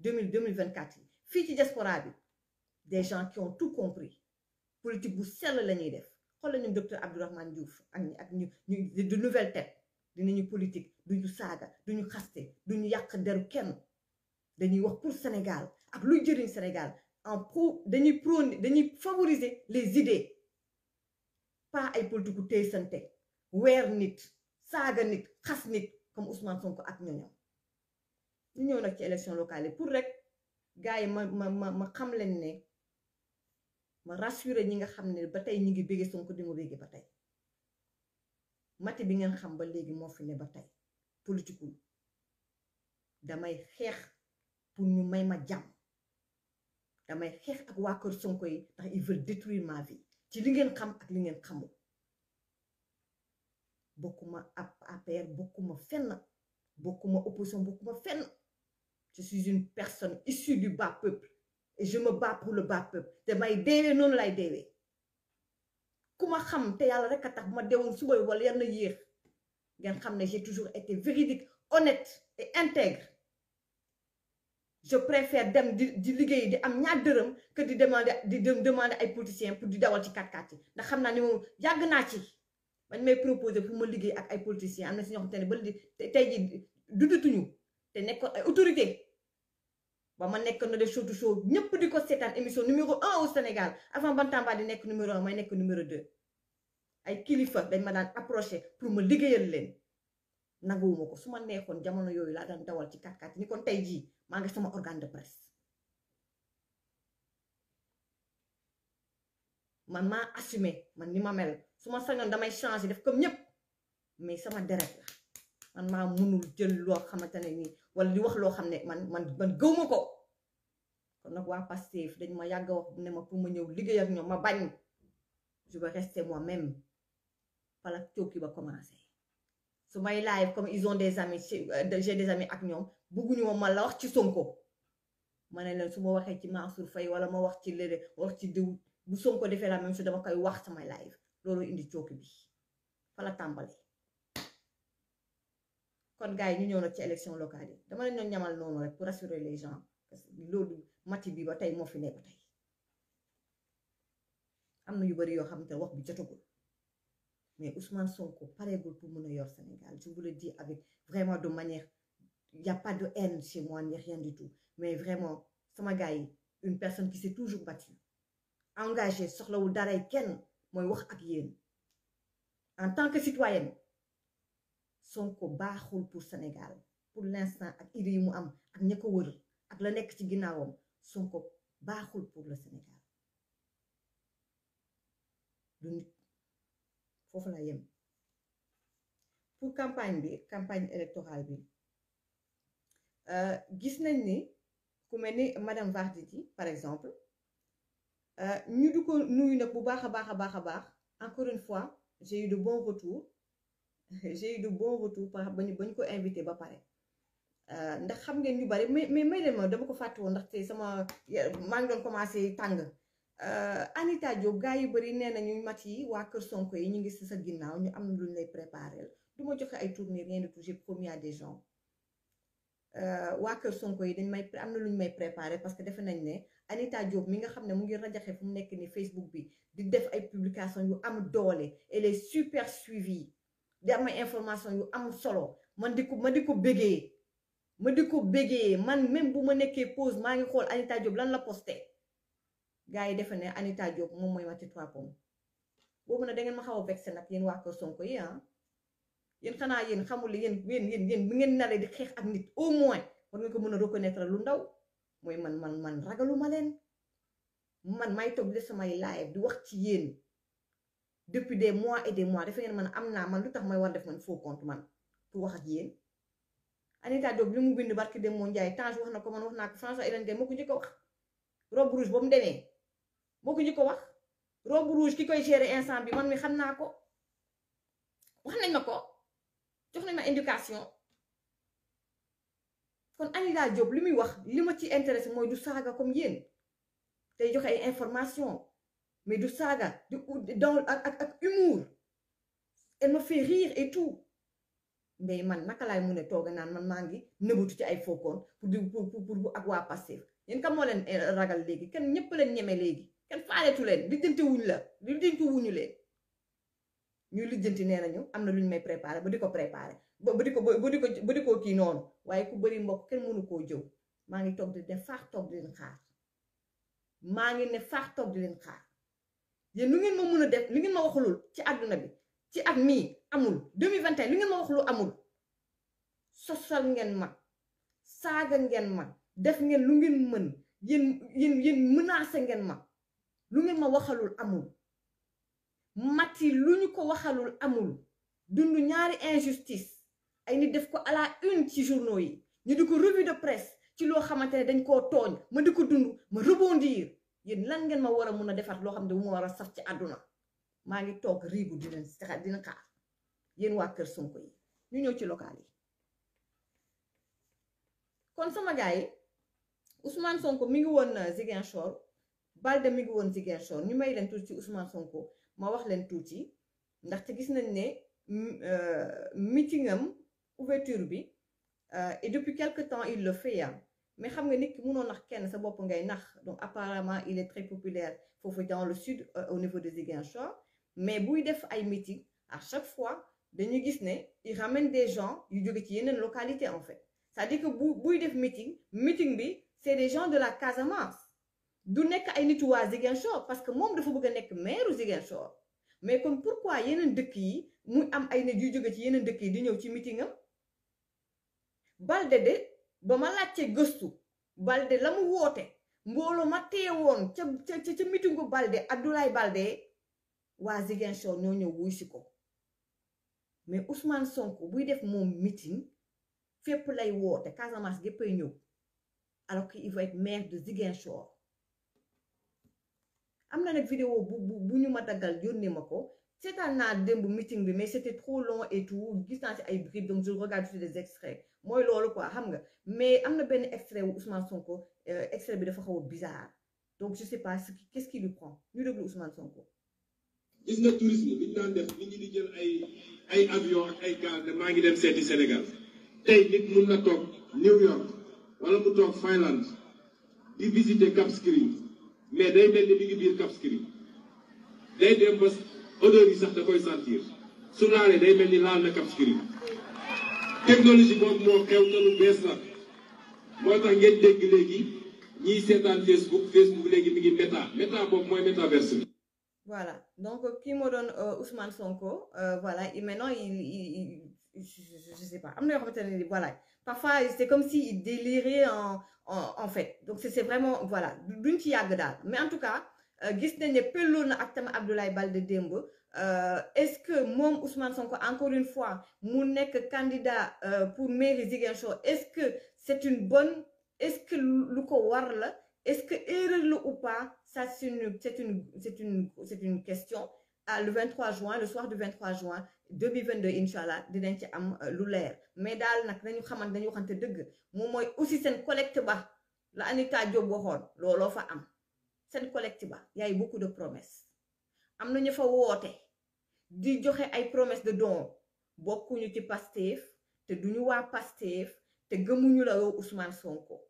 2024 yi fii ci diaspora bi des gens qui ont tout compris politique bu sell la ñuy def xoolal ñoom docteur Abdourahmane Diouf ak ñu de nouvelle tête dinañu politique duñu saaga duñu xaste duñu yàq deru kenn dañuy wax pour Sénégal ak luy jëriñ Sénégal dañuy favoriser les idées pas ay politique téy sante weer nit saaga nit xas nit comme Ousmane Sonko ak ñoñom ñu ñëw nag ci élection locale yi pour rek gars yi ma xam leen ne ma rassurer ñi nga xam ne ba tey ñi ngi béggee Sonko di ma béggee ba tey mati bi ngeen xam ba léegi moo fi ne ba tey politique damay xeex pour ñu may ma jàmm damay xeex ak waa kër Sonko yi ndax ils veulent détruire ma vie ci li ngeen xam ak li ngeen xamul bokkuma APR bokkuma fenn bokkuma opposition bokkuma fenn je suis une personne issue du bas peuple et je me bats pour le bas peuple te may deewee noonu lay deewee ku ma xam te yàlla rek a tax bu ma deewoon suba wala yal na yéex ngeen xam ne j'ai toujours été véridique honnête et intègre je préfère dem di liggéey di am ñaar dërëm que di demander ay politiciens pour di dawal ci 4x4 yi ndax xam naa ni moom yàgg naa ci bañ may proposer pour ma liggéey ak ay politiciens am na si ñoo xam te ne ba tey ji dudatuñu te nekkoon ay autorité ba ma nekk na def show to show ñëpp di ko seetaan émission numéro 1 au Sénégal avant Bantamba di nekk numéro 1 may nekk numéro 2 ay kilifa dañ ma daan approché pour ma liggéeyal leen nanguwuma ko su ma neexoon jamono yooyu laa daan dawal ci 4x4 ni kon tey jii maa ngi sama organe de presse man maa assumé man ni ma mel su ma sañoon damay changer def comme ñëpp mais sama deret la man maa mënul jël loo xamante ne nii wala di wax loo xam ne man gëwma ko kon nag waa Pastef dañ ma yàgg wax ne ma pour ma ñëw liggéey ak ñoom ma bañ je vais rester moi-même fala cooki ba commencé su may live comme ils ont des amis j'ai des amis ak ñoom bugguñu ma la wax ci Sonko ma ne leen su ma waxee ci Mansour Faye wala ma wax ci léeg wax ci diw bu Sonko defee la même chose dama koy wax samay live loolu indi cooki bi fala tàmbali kon gars yi ñu ñëw nag ci élection locale yi dama leen doon ñamal noonu rek pour rassurer les gens parce que loolu mati bi ba tey moo fi ne ba tey am na yu bari yoo xam te wax bi jotagul mais Ousmane Sonko pareegul pour mën a yor Sénégal je vous le dis avec vraiment de manière il y a pas de haine chez moi ni rien du tout mais vraiment sama gars yi une personne qui s'est toujours battue engagée soxlawul daray kenn mooy wax ak yéen en tant que citoyenne Sonko baaxul pour Sénégal pour l'instant ak idée yi mu am ak ña ko wër ak la nekk ci ginnaawam Sonko baaxul pour le Sénégal du nit foofu la yem pour campagne électorale bi gis nañ ni ku mel ni madame Wardini par exemple ñu du ko nuyu nag bu baax a baax encore une fois j'ai eu de bons retours par bañu ko invité ba pare ndax xam ngeen ñu bari mais may leen ma dama ko fàtte woon ndax tey sama maa ngi doon commencé tàng Anita Diop gars yu bari nee nañu mat yi waa kër Sonko yi ñu ngi si sa ginnaaw ñu am na lu ñu lay préparer du ma joxe ay tournées rien de tout j'ai promis à des gens waa kër Sonko yi am na lu ñu may préparer parce que defe nañ ne Anita Diop mi nga xam ne mu ngi rajaxe fu mu nekk ni Facebook bi di def ay publication yu am doole elle est super suivie di am ay information yu am solo ma di ko bégee man même bu ma nekkee pause maa ngi xool Anita Diop lan la posté gars yi defe ne Anita Diop moom mooy Maty Trois Pommes boobu nag da ngeen ma xaw a vexé nag yéen waa kër Sonko yi yéen xanaa yéen xamul yéen bi ngeen naree di xeex ak nit au moins war nga ko mën a reconnaître lu ndaw mooy man ragaluma leen man may toog di samay live di wax ci yéen depuis des mois et des mois dafa ngeen man am naa man lu tax may war def man faux compte man pour wax ak yéen Anita Diop li mu bind barki dem moo njaay Tange wax na ko man wax naa ko François Hélène Gueye moo ko njëkk a wax robe rouge ba mu demee moo ko njëkk a wax robe rouge ki koy gérer instant bi man mi xam naa ko wax nañ ma ko jox nañ ma éducation kon Anita Diop li muy wax li ma ci intéressé mooy du saaga comme yéen tey joxe ay information mais du saaga dans ak humour elle me fait rire et tout mais man naka laay mun a toog naan man maa ngi nëbatu ci ay faux compte pour ak waa Pastef yéen kam moo leen ragal léegi kenn ñëpp leen ñeme léegi kenn faaletu leen lijjanti wuñu leen ñuy lijjanti nee nañu am na lu ñu may préparé ba di ko préparé ba di ko kii noonu waaye ku bëri mbokk kenn mënu koo jëw maa ngi toog di ne faax toog di leen xaar maa ngi ne faax toog di leen xaar yéen lu ngeen ma mën a def li ngeen ma waxulul ci àdduna bi ci at mii amul 2021 li ngeen ma waxulul amul sosal ngeen ma saaga ngeen ma def ngeen lu ngeen mën yéen menacé ngeen ma lu ngeen ma waxalul amul Maty lu ñu ko waxalul amul dund ñaari injustice ay nit def ko à la une ci journaux yi ñu di ko revue de presse ci loo xamante ne dañ koo tooñ ma di ko dund ma rebondir yéen lan ngeen ma war a mun a defaat loo xam ne bu ma war a saf ci àdduna maa ngi toog riigu di leen dina xaar yéen waa kër Sonko yi ñu ñëw ci local yi kon sama gars yi Ousmane Sonko mi ngi woon Ziguinchor Balde mi ngi woon Ziguinchor ñu may leen tuuti ci Ousmane Sonko ma wax leen tuuti ndaxte gis nañ ne meeting am ouverture bi et depuis quelque temps il le fait mais xam nga nit ki mënoo nax kenn sa bopp ngay nax donc apparemment il est très populaire foofu dans le sud au niveau de Ziguinchor mais buy def ay meeting à chaque fois dañuy gis ne il ramène des gens yu jóge ci yeneen localité en fait c'est-à-dire que buy def meeting bi c'est des gens de la Casamance du nekk ay nitu waa Ziguinchor parce que moom dafa bëgg a nekk maire Ziguinchor mais kon pourquoi yeneen dëkk yi muy am ay nit yu jóge ci yeneen dëkk yi di ñëw ci meeting am Balde de ba ma laajte gëstu Balde la mu woote mbooloo ma teewoon ca meetingu Balde Abdoulaye Balde waa Ziguinchor ñoo ñëw wuy si ko mais Ousmane Sonko buy def moom meeting fépp lay woote Casamance géppay ñëw alors qu'il va être maire de Ziguinchor am na nag vidéo bu ñu ma daggal yónnee ma ko seetaan naa démb meeting bi mais c'était trop long et tout gis naa ci ay bribes donc je regarde sur des extraits mooy loolu quoi xam nga mais am na benn extrait wu Ousmane Sonko extrait bi dafa xaw a bizarre donc je sais pas qu'est-ce qui lui prend ñu déglu Ousmane Sonko. gis nga tourisme bi ñu daan def nit ñi di jël ay avion ak ay gaal de maa ngi dem seeti Sénégal tey nit mun na toog New York wala mu toog Finlande di visiter Cap Skirring mais day mel ni mi ngi biir Cap Skirring day dem ba odeur yi sax da koy sentir su laalee day mel ni laal na Cap Skirring technologie boobu moo xew te lu bees la moo tax ngeen dégg léegi ñiy seetaan Facebook léegi mi ngi méta boobu mooy métaverse bi. Voilà, donc qui me donne Ousmane Sonko, voilà, et maintenant je sais pas, voilà, parfois c'est comme s'il délirait en fait, donc c'est vraiment, voilà, d'une ci yàgg daal, mais en tout cas, gis nañ ne pelloon na ak tam Abdoulaye Balde démb, est-ce que moom Ousmane Sonko encore une fois mu nekk candidat pour mairie Ziguinchor, est-ce que c'est une bonne, est-ce que lu ko war la, est-ce que erreur la ou pas? Ça, c'est une question. Le 23 juin, le soir du 23 juin 2022, Inch'Allah, dinañ ci am lu leer. Mais daal nag dañu xamante dañu waxante dëgg moom mooy aussi seen collecte ba la Anita Diop waxoon looloo fa am seen collecte ba y a eu beaucoup de promesses. am na ñu fa woote di joxe ay promesses de dons bokkuñu ci Pastef te duñu waa Pastef te gëmuñu la yow Ousmane Sonko.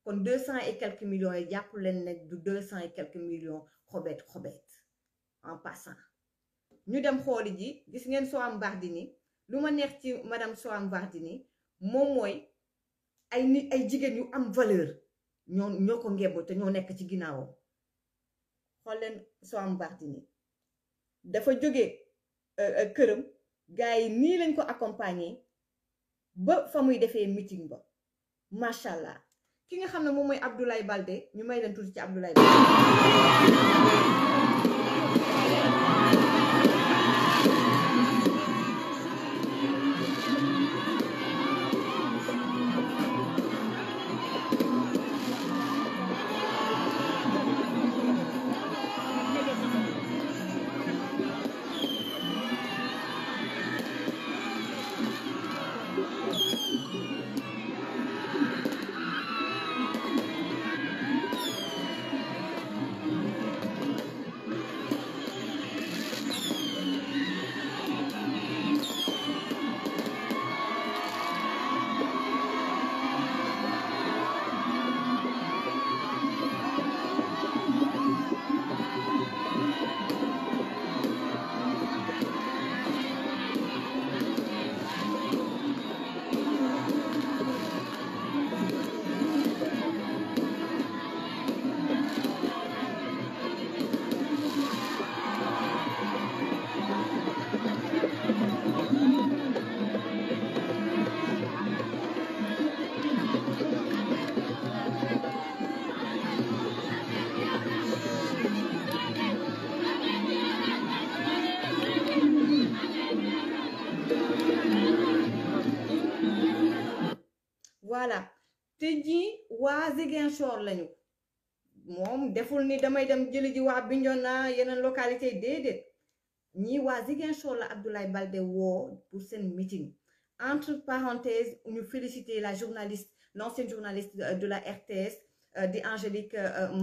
kon 200 et quelques millions yi jàpp leen ne du 200 et quelques millions xobet en passant ñu dem xooli ji gis ngeen Soham Wardini lu ma neex ci madame Soham Wardini moom mooy ay nit ay jigéen yu am valeur ñoo ko ngemb te ñoo nekk ci ginnaawam xool leen Soham Wardini dafa jóge këram gars yi nii lañ ko accompagner ba fa muy defee meeting ba macha allah. ki nga xam ne moom mooy Abdoulaye Balde ñu may leen tuuti ci Abdoulaye Balde. voilà te ñii waa Ziguinchor lañu moom deful ni damay dem jëli ji waa Bignona yeneen localité déedéet ñii waa Ziguinchor la Abdoulaye Baldé woo pour seen meeting entre parenthèses ñu féliciter la journaliste l'ancienne journaliste de la RTS di Angélique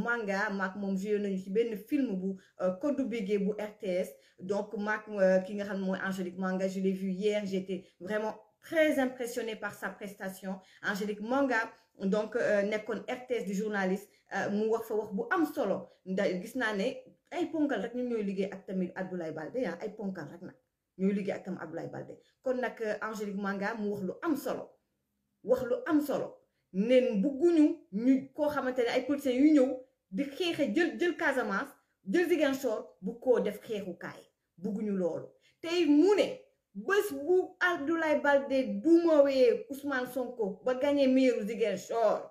Manga maak moom joué nañu ci benn film bu Kodou Bégué bu RTS donc maak ki nga xam ne mooy Angélique Manga je l'ai vu hier j'étais vraiment très impressionnée par sa prestation Angélique Manga donc nekkoon RTS di journaliste mu wax fa wax bu am solo nda gis naa ne ay ponkal rek ñun ñooy liggéey ak tamit Abdoulaye Baldé ay ponkal rek nag ñooy liggéey ak tamit Abdoulaye Baldé kon nag Angélique Manga mu wax lu am solo neen bugguñu ñu koo xamante ne ay politiciens yu ñëw di xeexe jël Casamance jël Ziguinchor bu koo def xeexukaay bugguñu loolu tey mu ne bés bu Abdoulaye Baldé dumawee Ousmane Sonko ba gagné meeru Ziguinchor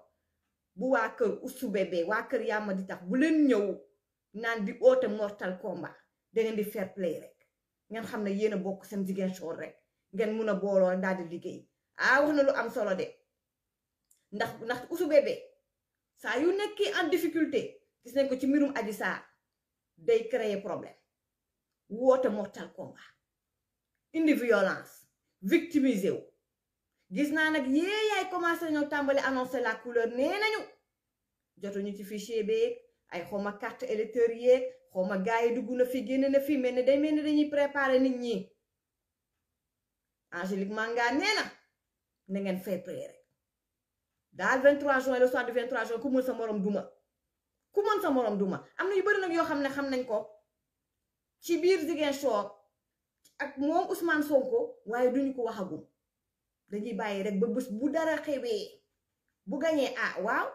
bu waa kër Ousou Bébé waa kër Yama di tax bu leen ñëw naan di oote mortal combat da ngeen di fair play rek ngeen xam ne yéen a bokk seen Ziguinchor rek ngeen mun a booloo daal di liggéey wax na lu am solo de ndax Ousou Bébé saa yu nekkee en difficulté gis nañ ko ci mbirum Adji Sarr day créer problème woote mortal combat indi violence victimisé wu gis naa nag yaay commencé ñoo tàmbali annoncer la couleur nee nañu jotuñu ci fichier beeg ay xawma carte électeur yeeg xawma gars yi dugg na fi génn na fi mel ni dañuy préparer nit ñi Angélique Manga nee na ngeen fay pré rek daal 23 juin le soir du 23 juin ku mën sa morom duma am na yu bëri nag yoo xam ne xam nañ ko ci biir Ziguinchor ak moom Ousmane Sonko waaye duñu ko waxagum dañuy bàyyi rek ba bés bu dara xewee bu gañee waaw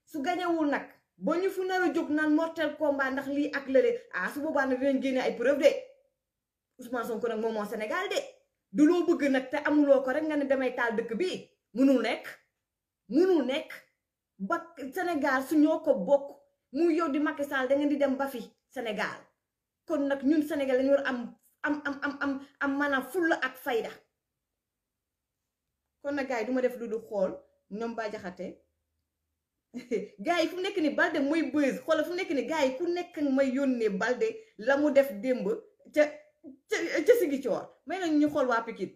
su gañewul nag ba ñu fu nar a jóg naan mortel combat ndax lii ak lële su boobaa nag dinañ génne ay preuve de Ousmane Sonko nag moom moo Sénégal de du loo bëgg nag te amuloo ko rek nga ne damay taal dëkk bi mënul nekk ba Sénégal su ñoo ko bokk mu yow di Macky Sall da ngeen di dem ba fi Sénégal kon nag ñun Sénégal dañu war am maanaam fulla ak fayda kon nag gars yi du ma def lu du xool ñoom Bah Diakhaté gars yi fu nekk ni Baldé mooy buzz xoolal fu nekk ni gars yi ku nekk may yónnee Baldé la mu def démb ca Ziguinchor may nañu ñu xool waa Pikine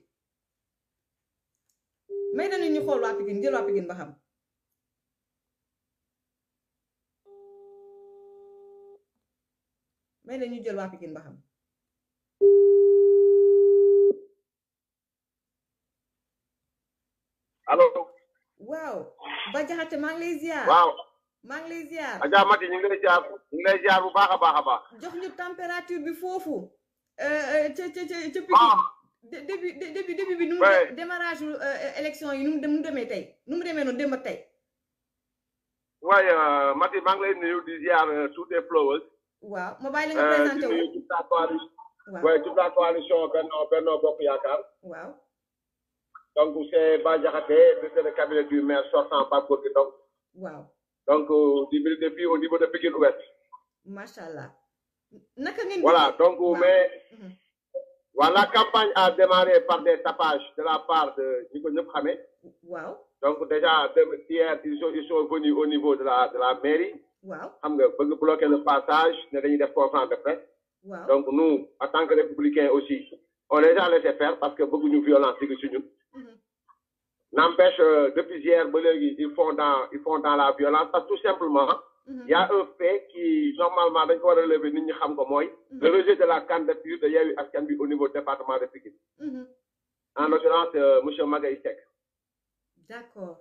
jël waa Pikine ba xam may nañu jël waa Pikine ba xam allo. waaw Bah Diakhaté maa ngi lay ziar. waaw maa ngi lay ziar. Adja Mati ñu ngi lay ziar bu baax a baax. jox ñu température bi foofu. ca Pikine. début bi nu mu démarrage élection yi nu mu demee tey nu mu demee noonu démb ak tey. waaye Mati maa ngi lay nuyu di ziar tous les followers. waaw ma bàyyi la nga présenté wu. di nuyu toute la coalition Benno Bokk Yaakaar. waaw. donc c'est Bah Diakhaté, directeur de cabinet du maire sortant Pape Gorgui Ndong. waaw. donc depuis au niveau de Pikine Ouest. macha allah. naka ngeen. voilà donc mais. voilà, la campagne a démarré par des tapages de la part de Nico Nyophamé. Wow. Donc déjà, hier, ils sont venus au niveau de la mairie. Wow. Pour bloquer le passage, nous avons des conférences de presse. Wow. Donc nous, en tant que républicains aussi, on les a laissé faire parce que beaucoup de violence sur nous. N'empêche, depuis hier, ils font dans la violence parce que tout simplement, il y a un fait qui, normalement, dañ ko war a relever nit ñi xam ko mooy le rejet de la candidature de Yewwi Askan Wi au niveau du département de Pikine. En l'occurrence, monsieur Magaye Seck. D'accord.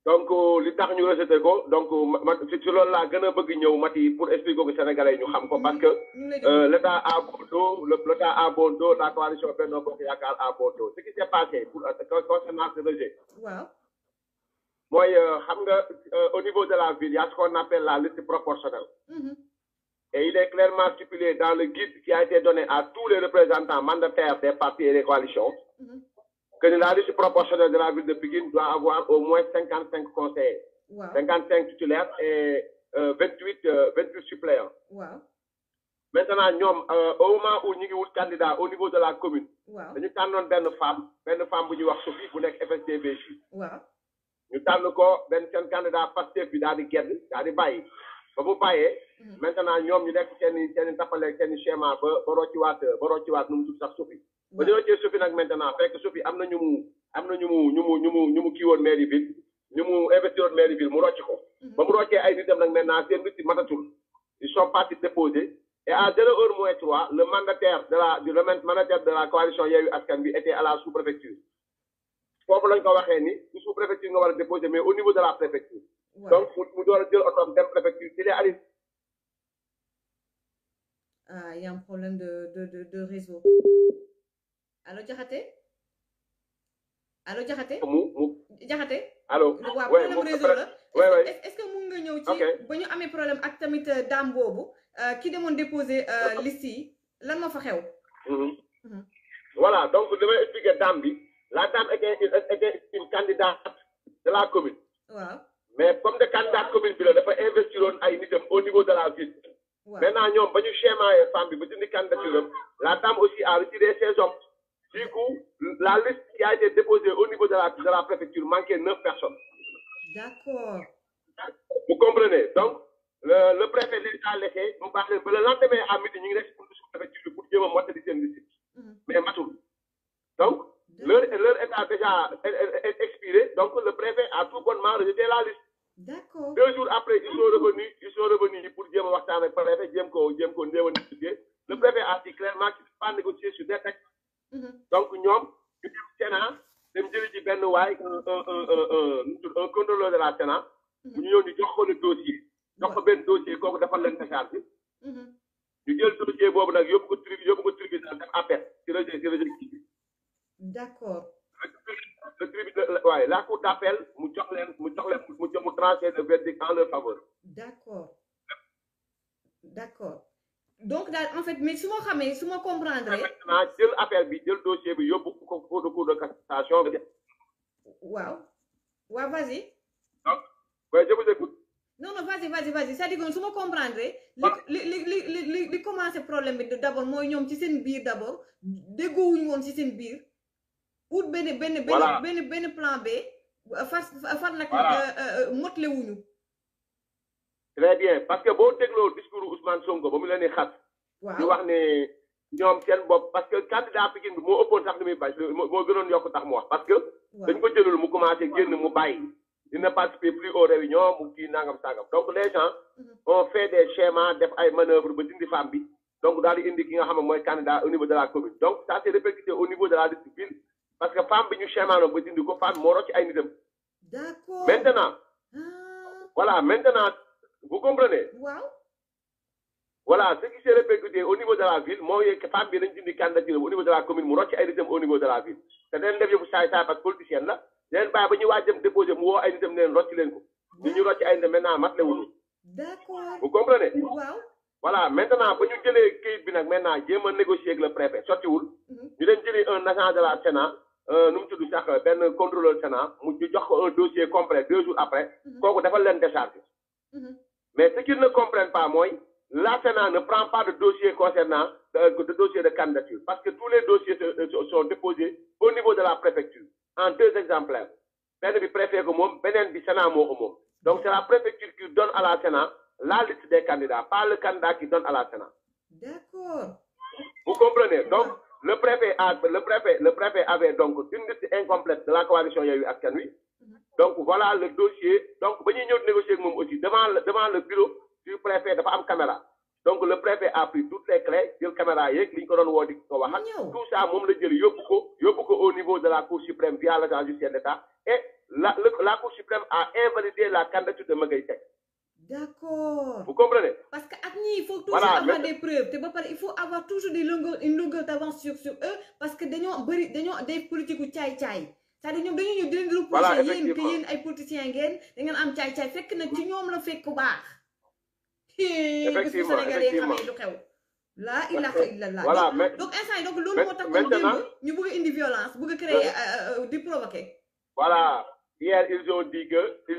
Donc, li tax ñu rejeté ko, donc, ci loolu laa gën a bëgg ñëw Mati pour expliquer ko Sénégalais ñu xam ko parce que l'État a bon dos, la coalition Benno Bokk Yaakaar a bon dos. Ce qui s'est passé concernant ce rejet. Wow. Moi, au niveau de la ville, il y a ce qu'on appelle la liste proportionnelle. Et il est clairement stipulé dans le guide qui a été donné à tous les représentants mandataires des partis et des coalitions que la liste proportionnelle de la ville de Pikine doit avoir au moins 55 conseillers, 55 titulaires et 28 suppléants. Maintenant, au moment où nous sommes candidats au niveau de la commune, nous avons une femme qui est Sophie, qui est FSDBJ. ñu tànn ko benn seen candidat Pastef bi daal di gedd daal di bàyyi ba mu bàyyee maintenant ñoom ñu nekk seen tappale seen schéma ba rocciwaat nu mu tudd sax suufi ba ñu roccee suufi nag maintenant fekk suufi am na ñu mu kii woon mairie ville ñu mu investir woon mairie ville mu rocc ko ba mu roccee ay nitam nag maintenant seen nit yi matatul ils sont partis déposer et à 0h-3 le mandataire de la coalition Yewwi Askan Wi était à la sous-préfecture foofu lañ ko waxee ni ci sous-préfecture nga war a déposer mais au niveau de la préfecture donc mu door a jël otoom dem préfecture il est allé. Ah, il y a un problème de réseau. Allô, Diakhaté? Allô, Diakhaté? Diakhaté? Allô? waaw problème réseau la. Est-ce que mun nga ñëw ci ba ñu amee problème ak tamit dame boobu ki demoon déposer liste yi lan moo fa xew? Voilà, donc je vais expliquer dame bi. La dame était une candidate de la commune. Wow. Mais comme des candidats commune, il a fait investir au niveau de la ville. Wow. Maintenant, nous avons un schéma et femme, la dame aussi a retiré ses hommes. Du coup, la liste qui a été déposée au niveau de la préfecture manquait 9 personnes. D'accord. Vous comprenez? Donc, le préfet a laissé, le lendemain à midi, nous avons la préfecture pour dire moi, c'est une liste. Mais Matou. Donc, leur état déjà expiré, donc le préfet a tout bonnement rejeté la liste. D'accord. 2 jours après, ils sont revenus pour dire le préfet, le préfet a dit clairement qu'il ne peut pas négocier sur des textes. Donc, nous avons un Sénat, un contrôleur de la Sénat, nous avons le dossier. Donc, un dossier qu'on a fait l'interchange. Nous avons le dossier, nous avons le tribunal d'appel. D'accord. La cour d'appel, nous trancher le verdict en leur faveur. D'accord. D'accord. Donc, en fait, mais si je comprendre. Maintenant, j'ai l'appel, j'ai le dossier, il y a beaucoup de cours de cassation. Wow. Ouais, vas-y. Donc, ouais, je vous écoute. Non, vas-y. Ça dit que si je comprendre, les comment ce problème d'abord, moi, nous sommes ci biir d'abord, dégoût ci seen biir. Ou ben plan B, far nak motlé wuñu. Très bien, parce que bon déglo discours Ousmane Sonko ba mu leen xat. Ñu wax né ñom seen bop parce que candidat Pikine bi mo ëppoon sax li muy bañ mo gënoon yokk tax mu wax parce que dañ ko jëlul mu commencé génn mu bàyyi. Il ne participe plus aux réunions mu kii nangam sangam. Donc les gens ont fait des schémas def ay manœuvres ba dindi femme bi. Donc daal di indi ki nga xam ne mooy candidat au niveau de la commune. Donc ça s'est répercuté au niveau de la liste ville. Parce que femme bi ñu schéma no ba dindi ko femme moo rocc ay nitam. D'accord. Maintenant. Voilà, maintenant vous comprenez? Wow. Voilà, ce qui s'est répercuté au niveau de la ville, moi que femme bi dañ dindi candidature au niveau de la commune mu rocc ay nitam au niveau de la ville. Te dañ def yëfu saay parce que politicienne la. Leen bàyyi ba ñu waaj dem déposer mu woo ay nitam neen rocc leen ko. ñu rocc ay nitam maintenant mat le wuñu. D'accord. Vous comprenez? Wow. Voilà, maintenant ba ñu jëlee kayit bi nag maintenant jéem a négocier avec le préfet sottiwul. ñu leen jëlee un agent de la Sénat nu mu tudd sax benn contrôleur Sénat mu jox ko un dossier complet 2 jours après kooku defal leen décharge. Mais ce qu'ils ne comprennent pas mooy la Sénat ne prend pas de dossier concernant de dossier de candidature parce que tous les dossiers sont déposés au niveau de la préfecture en 2 exemplaires. Benn bi préfet ko moom beneen bi Sénat moo ko moom. Donc c'est la préfecture qui donne à la Sénat la liste des candidats, pas le candidat qui donne à la Sénat. D'accord. Vous comprenez? Donc, le préfet avait donc une liste incomplète de la coalition Yewwi Askan Wi. Donc, voilà le dossier. Donc, quand nous négocier avec nous aussi, devant le bureau du préfet, il y a une caméra. Donc, le préfet a pris toutes les clés, la caméra, tout ça, au niveau de la Cour suprême via l'agent judiciaire d'État. Et la Cour suprême a invalidé la candidature de Magaye Seck. D'accord. Vous comprenez? Parce qu'il faut toujours avoir des preuves. Il faut avoir toujours une longueur d'avance sur eux parce que nous avons des politiques qui tchaï. C'est-à-dire que nous avons des reprocher que les politiciens ont am tchaï fait que nous avons le fait que effectivement. Là, il a fait là. Voilà, donc instant donc l'autre maintenant nous voulons une violence, nous voulons créer des provoquer. Voilà. Hier, ils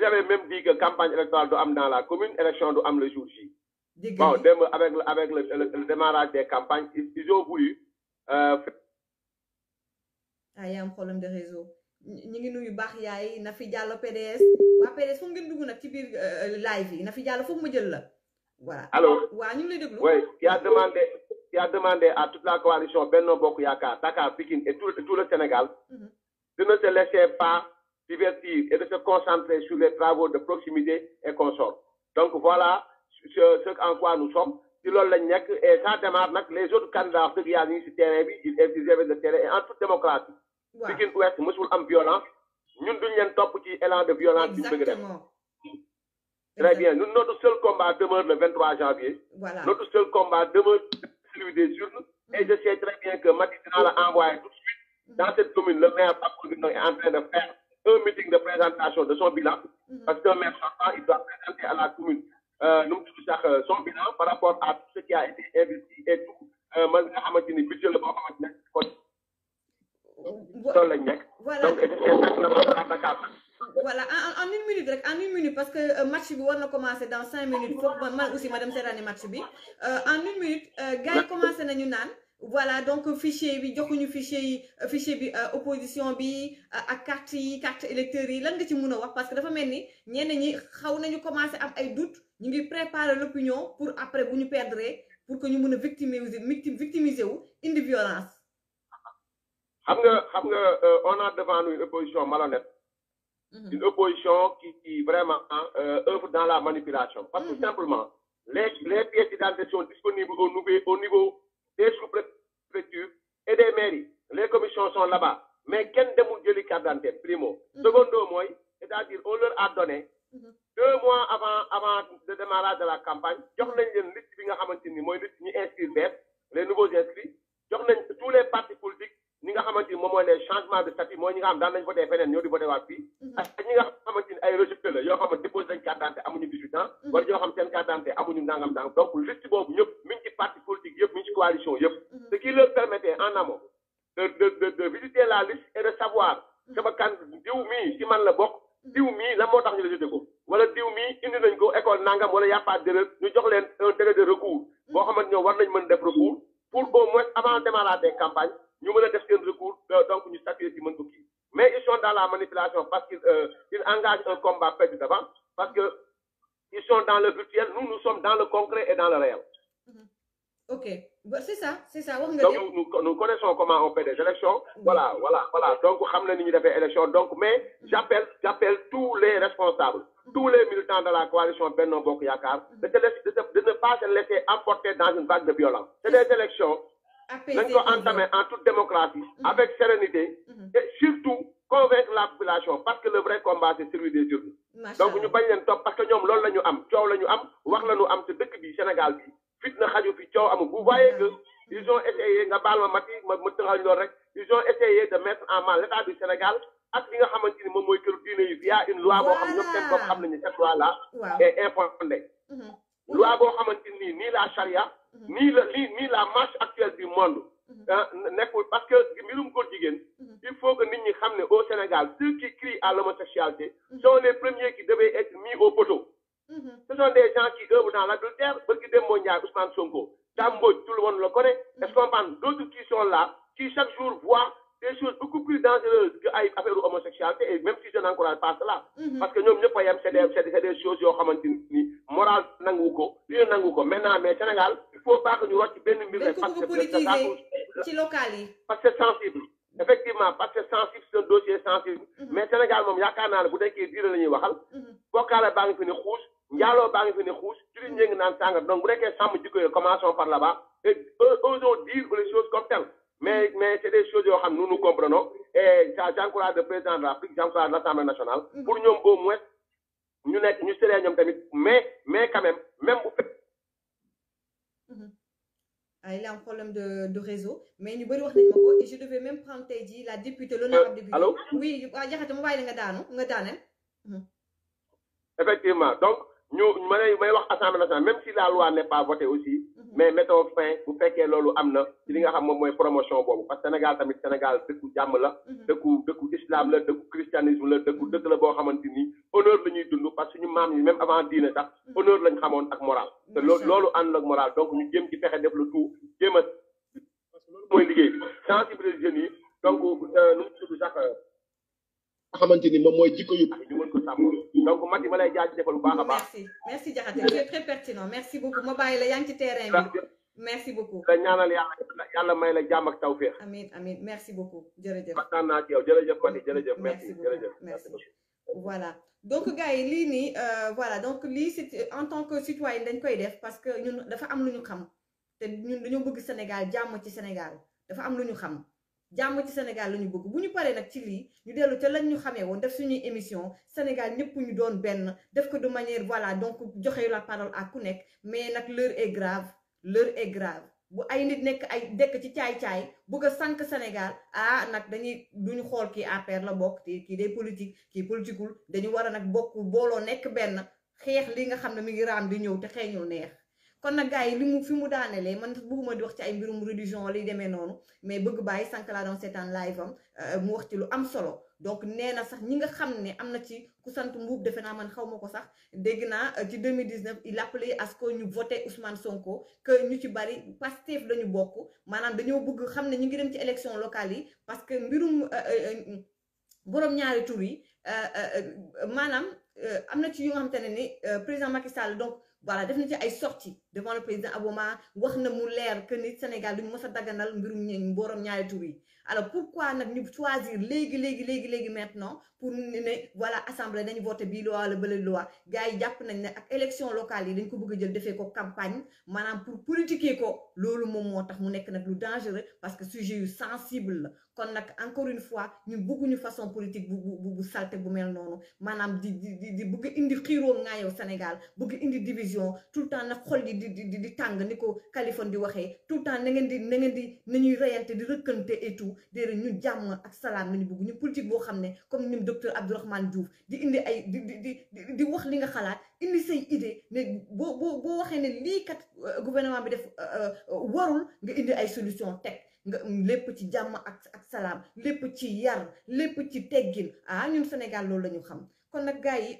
avaient même dit que campagne électorale doit amener dans la commune, élection doit amener le jour J. Bon, avec le démarrage des campagnes, ils ont voulu. Il y a un problème de réseau. ñi ngi nuyu baax yaay Nafi Diallo PDS waa PDS foog ngeen dugg nag ci biir live yi Nafi Diallo foog ma jël la voilà. Allô? waaw ñu ngi lay déglu. Oui, qui a demandé à toute la coalition Benno Bokk Yakaar, Dakar, Pikine et tout le Sénégal de ne se laisser pas divertir et de se concentrer sur les travaux de proximité et consorts. Donc voilà ce en quoi nous sommes. Si l'on l'a et ça démarre, les autres candidats qui ont mis sur le terrain, ils avaient le terrain et en toute démocratie. Pikine Ouest, musul am violence. Nous devons top petit élan de violence. Exactement. Très bien. Notre seul combat demeure le 23 janvier. Voilà. Notre seul combat demeure celui des urnes. Et je sais très bien que Matisna l'a envoyé tout de suite dans cette commune. Le maire est en train de faire un meeting de présentation de son bilan. Parce qu'un maire sortant, il doit présenter à la commune son bilan par rapport à tout ce qui a été investi et tout. Voilà, en une minute, parce que le match bi war na commencer dans 5 minutes. Faut que moi aussi madame Serrani match bi. En une minute, gars commencé nañu naan. Voilà, donc fichier bi joxuñu fichier bi opposition bi ak carte électeur yi lan nga ci mëna wax parce que dafa melni ñenn ñi xaw nañu commencer am ay doute ñu ngi préparer l'opinion pour après bu ñu perdre pour que ñu mëna victimiser wu indi violence. Xam nga on a devant nous une opposition malhonnête. Une opposition qui vraiment œuvre dans la manipulation. Parce que simplement, les pièces d'identité sont disponibles au niveau des sous-préfectures et des mairies. Les commissions sont là-bas. Mais quel démoule carte d'identité, primo. Secondo, moi, c'est-à-dire on leur a donné 2 mois avant le démarrage de la campagne, les nouveaux inscrits, tous les partis politiques, ñi nga xamanteni mom moy les changements de statut moy ñi nga xam daan nañ voter fenen ñoo di voter waat fii ak ñi nga xamanteni ay rejeté la yoo xam ne déposé nañ carte d'identité amuñu 18 ans wala ñoo xam seen carte d'identité amuñu nangam donc liste boobu ñëpp mi ngi ci parti politique yëpp mi ngi ci coalition yëpp ce qui leur permettait en amont de visiter la liste et de savoir sama kan diw mii ci man la bokk diw mii la moo tax ñu rejeté ko wala diw mii indi nañ ko école nangam wala y a pas d'erreur ñu jox leen un délai de recours boo xamante ñoom war nañ mën def recours pour au moins avant le démarrage des campagnes nous menons des recours, donc nous statuons sur le mais ils sont dans la manipulation parce qu'ils engagent un combat perdu d'avant, parce qu'ils sont dans le virtuel, nous sommes dans le concret et dans le réel. Ok, c'est ça. Donc nous connaissons comment on fait des élections, voilà. Donc nous savons des élections, donc, mais j'appelle tous les responsables, tous les militants de la coalition Benno Bokk Yakaar, de ne pas se laisser emporter dans une vague de violence. C'est des élections. Nous entamer en toute démocratie, avec sérénité, et surtout convaincre la population, parce que le vrai combat, c'est celui des urnes. Donc, nous ne top parce que nous avons l'on am, wax la ñu am ci dëkk bi Sénégal bi, fit na xaju fi ciow am. Vous voyez que ils ont essayé, ils ont essayé de mettre en mal l'état du Sénégal, ak li nga xamanteni mom moy kër diiné yi via une loi boo xam ñoom seen bopp xam nañu cette loi là est infondée. Loi boo xamanteni ni la charia ni la marche actuelle du monde parce que il faut que nous sachions au Sénégal ceux qui crient à l'homosexualité sont les premiers qui devaient être mis au poteau. Ce sont des gens qui œuvrent dans l'adultère, Ousmane Sonko, tout le monde le connaît. Est-ce qu'on parle d'autres qui sont là, qui chaque jour voient des choses beaucoup plus dangereuses que l'affaire de l'homosexualité, et même si je n'encourage pas cela, parce que nous ne pouvons pas c'est des choses morales, maintenant, mais Sénégal, il ne faut pas que nous retenions bien une parce que c'est sensible. Effectivement, parce que c'est sensible, c'est un dossier sensible. Mais Sénégal, il y a un vous avez dit que vous avez Bokala bang fini rouge, Ndialo bang fini rouge, tu n'es pas en donc vous avez dit commençons par là-bas, et osons dire les choses comme telles. Mais c'est des choses que nous comprenons, et j'encourage le président de l'Afrique, j'encourage l'Assemblée nationale, pour nous au moins, nous serions mais quand même vous faites. Il y a un problème de réseau, mais nous devons dire et je devais même prendre la députée, l'honorable députée. Allô? Oui, effectivement, donc, nous Assemblée nationale, même si la loi n'est pas votée aussi, mais mettons fin, vous faites que l'on amène, c'est une promotion, parce que Sénégal, Sénégal, de coup d'âme là, de coup islam là, de coup christianisme là, de coup de la bonne hamantini, honneur de nous, parce que nous, même avant dîner, honneur de l'hamon avec moral. C'est l'eau en la morale, donc nous devons faire le tout, nous devons sensibiliser, donc nous sommes xamante ni moom mooy jikko yu baax ñu mën ko sàmm donc Mati ma lay jaajëfal bu baax a baax. merci Diakhaté tu es très pertinent merci beaucoup ma bàyyi la yaa ngi ci terrain bi merci beaucoup. la ñaanal yàlla may la jàmm ak tawféex. amiin merci beaucoup jërëjëf. kontaan naa ci yow jërëjëf Mati jërëjëf. merci jërëjëf merci voilà donc gars yi lii nii voilà donc lii c'est en tant que citoyen dañ koy def parce que ñun dafa am lu ñu xam te ñun dañoo bëgg Sénégal jàmm ci Sénégal dafa am lu ñu xam. jàmm ci Sénégal la ñu bëgg bu ñu paree nag ci lii ñu dellu ca lañ ñu xamee woon def suñuy émission Sénégal ñëpp ñu doon benn def ko de manière voilà donc joxe la parole à ku nekk mais nag l'heure est grave bu ay nit nekk ay dekk ci caay-caay bëgg a sànq Sénégal nag dañuy duñu xool kii APR la bokk kii day politique kii politiqueul dañu war a nag bokk booloo nekk benn xeex li nga xam ne mi ngi raam di ñëw te xeeñul neex kon nag gars yi li mu fi mu daanelee man bëgguma di wax ci ay mbirum religion liy demee noonu mais bëgg bàyyi sànq laa doon seetaan live am mu wax ci lu am solo donc nee na sax ñi nga xam ne am na ci ku sant Mbuub defe naa man xaw ma ko sax dégg naa ci 2019 il appelait à ce que ñu voté Ousmane Sonko que ñu ci bari Pastef lañu bokk maanaam dañoo bëgg xam ne ñu ngi dem ci élection locale yi parce que mbirum borom ñaari tur yi maanaam am na ci yu nga xamante ne ni président Macky Sall donc voilà def na ci ay sorties devant le président Aboma wax na mu leer que ni Sénégal duñu mës a daganal mbirum borom ñaari tur yi alors pourquoi nag ñu choisir léegi maintenant pour ne voilà assemblée dañu voté bii loi wala bële loi gars yi jàpp nañ ne ak élection locale yi dañ ko bëgg a jël defee ko campagne maanaam pour politiquer ko loolu moom moo tax mu nekk nag lu dangereux parce que sujet yu sensible la kon nag encore une fois ñun bëgguñu façon politique bu salte bu mel noonu maanaam di bëgg indi xiiroo ŋaayoo Sénégal bëgg indi division tout le temps nag xol yi di tàng ni ko Kaliphone di waxee tout le temps na ngeen di nañuy reyante di rëkkante et tout déedéet ñu jàmm ak salaam nañu bëgg ñu politique boo xam ne comme ni docteur Abdourahmane Diouf di indi ay di wax li nga xalaat indi say idée ne boo waxee ne lii kat gouvernement bi def warul nga indi ay solution teg nga lépp ci jàmm ak salaam lépp ci yar lépp ci teggin ñun Sénégal loolu la ñu xam kon nag gars yi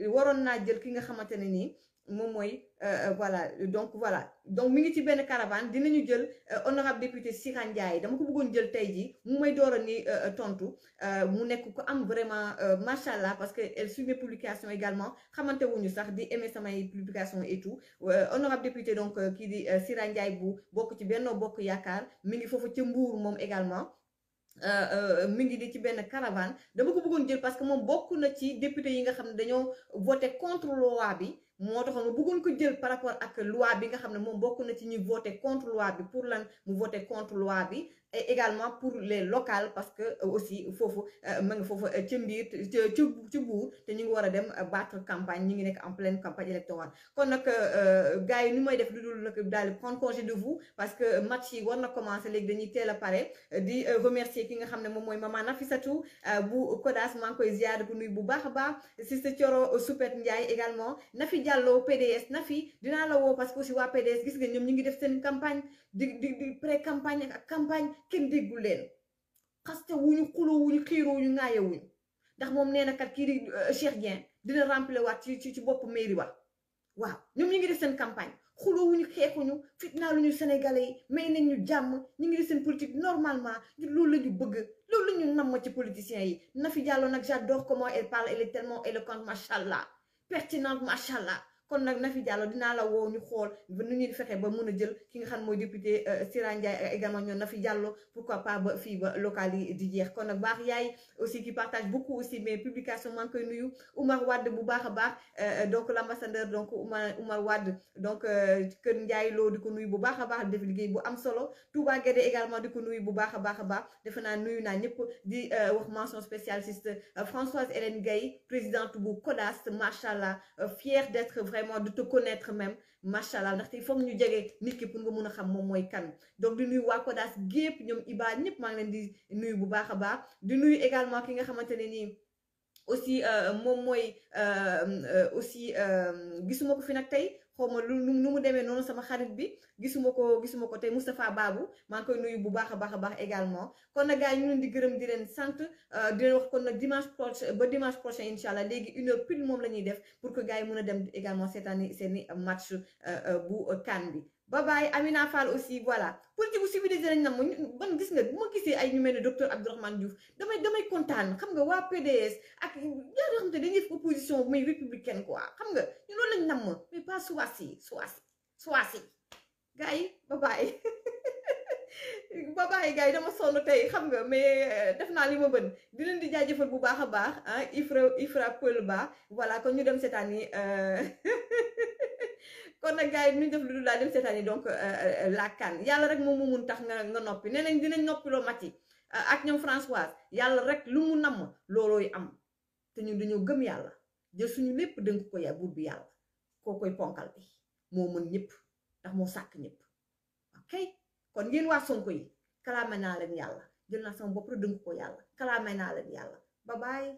waroon naa jël ki nga xamante ne nii moom mooy voilà donc mi ngi ci benn caravane dinañu jël honorable député Sira Ndiaye dama ko bëggoon jël tey jii mu may door a ni tontu mu nekk ko am vraiment macha allah parce que elle suit mes publications également xamante wuñu sax di aimer samay publications et tout honorable député donc kii di Sira Ndiaye bu bokk ci Benno Bokk Yaakaar mi ngi foofu ca Mbour moom également mi ngi di ci benn caravane dama ko bëggoon jël parce que moom bokk na ci député yi nga xam ne dañoo voté contre loi bi moo taxoon ma bëggoon ko jël par rapport ak loi bi nga xam ne moom bokk na ci ñuy voté contre loi bi pour lan mu voté contre loi bi et également pour les locales parce que aussi foofu ma ngi foofu ci mbir ci buur te ñu ngi war a dem battre campagne ñu ngi nekk en pleine campagne électorale kon nag gars yi ni may def lu dul nag daal di prendre congé de vous parce que match yi war na commencer léegi dañuy teel a pare di remercier ki nga xam ne moom mooy maman Nafisatou bu Kodas maa ngi koy ziar bu nuyu bu baax a baax Sister Thioro Soupet Ndiaye également Nafi Diallo PDS Nafi dinaa la woo parce que aussi waa PDS gis nga ñoom ñu ngi def seen campagne di pré campagne ak campagne kenn déggul leen xaste wuñu xuloo wuñu xiiroo wuñu ŋaaye wuñu ndax moom nee na kat kii di Cheikh Dieng dina remplir waat ci bopp mairie ba waaw ñoom ñu ngi def seen campagne xuloo wuñu xeexuñu fitnaa luñu sénégalais yi may nañ ñu jàmm ñu ngi def seen politique normalement loolu la ñu bëgg loolu la ñu namm ci politiciens yi Nafi Diallo nag j'adore comment elle parle elle est tellement éloquente machallah pertinente machallah kon nag Nafi Diallo dinaa la woo ñu xool nu ñuy fexe ba mun a jël ki nga xam mooy député Sira Ndiaye également ñoom Nafi Diallo pourquoi pas ba fii ba local yi di jeex kon nag baax yaay aussi qui partage beaucoup aussi mes publications maa ngi koy nuyu Oumar Wade bu baax a baax donc l'ambassadeur donc Oumar Wade donc Kër Ndiaye Lo di ko nuyu bu baax a baax def liggéey bu am solo Touba Guédé également di ko nuyu bu baax a baax defe naa nuyu naa ñëpp di wax mention spéciale sister Françoise Hélène Gaye présidente bu Kodas machallah fière d'être vraiment de te connaître même machallah ndaxte il faut ñu jege nit ki pour nga mun a xam moom mooy kan donc di nuyu waa Kodas gépp ñoom Iba ñëpp maa ngi leen di nuyu bu baax a baax di nuyu également ki nga xamante ne nii aussi moom mooy aussi gisuma ko fi nag tey xaw ma nu mu demee noonu sama xarit bi gisuma ko tey Moustapha Babou maa ngi koy nuyu bu baax a baax également kon nag gars yi ñu leen di gërëm di leen sant di leen wax kon nag dimanche prochain incha allah léegi 1h pile moom la ñuy def pour que gars yi mën a dem également seetaani seeni match bu CAN bi bye bye Amina Fall aussi voilà politique bu civilisé lañ nam ban gis nga bu ma gisee ay ñu mel ne docteur Abdourahmane Diouf damay kontaan xam nga waa PDS ak ñaari xam te dañuy def opposition mais républicaine quoi xam nga ñu loolu lañ nam mais pas suwaasi gars yi bye bye gars yi dama sonn tey xam nga mais def naa li ma bën di leen di jaajëfal bu baax a baax ah Ifra Pël Ba voilà kon ñu dem seetaan yi kon nag gars yi ñu def lu dul daal dem seetaan yi donc la CAN yàlla rek moom mu mun tax nga noppi nee nañ dinañ noppiloo Macky ak ñoom Françoise yàlla rek lu mu namm loolooy am te ñun dañoo gëm yàlla jël suñu lépp dënk ko ya buur bi yàlla koo koy ponkal bi moo mën ñëpp ndax moo sàkk ñëpp ok kon yéen waa Sonko yi kalaame naa leen yàlla jël naa sama bopp dënk ko yàlla kalaame naa leen yàlla bye bye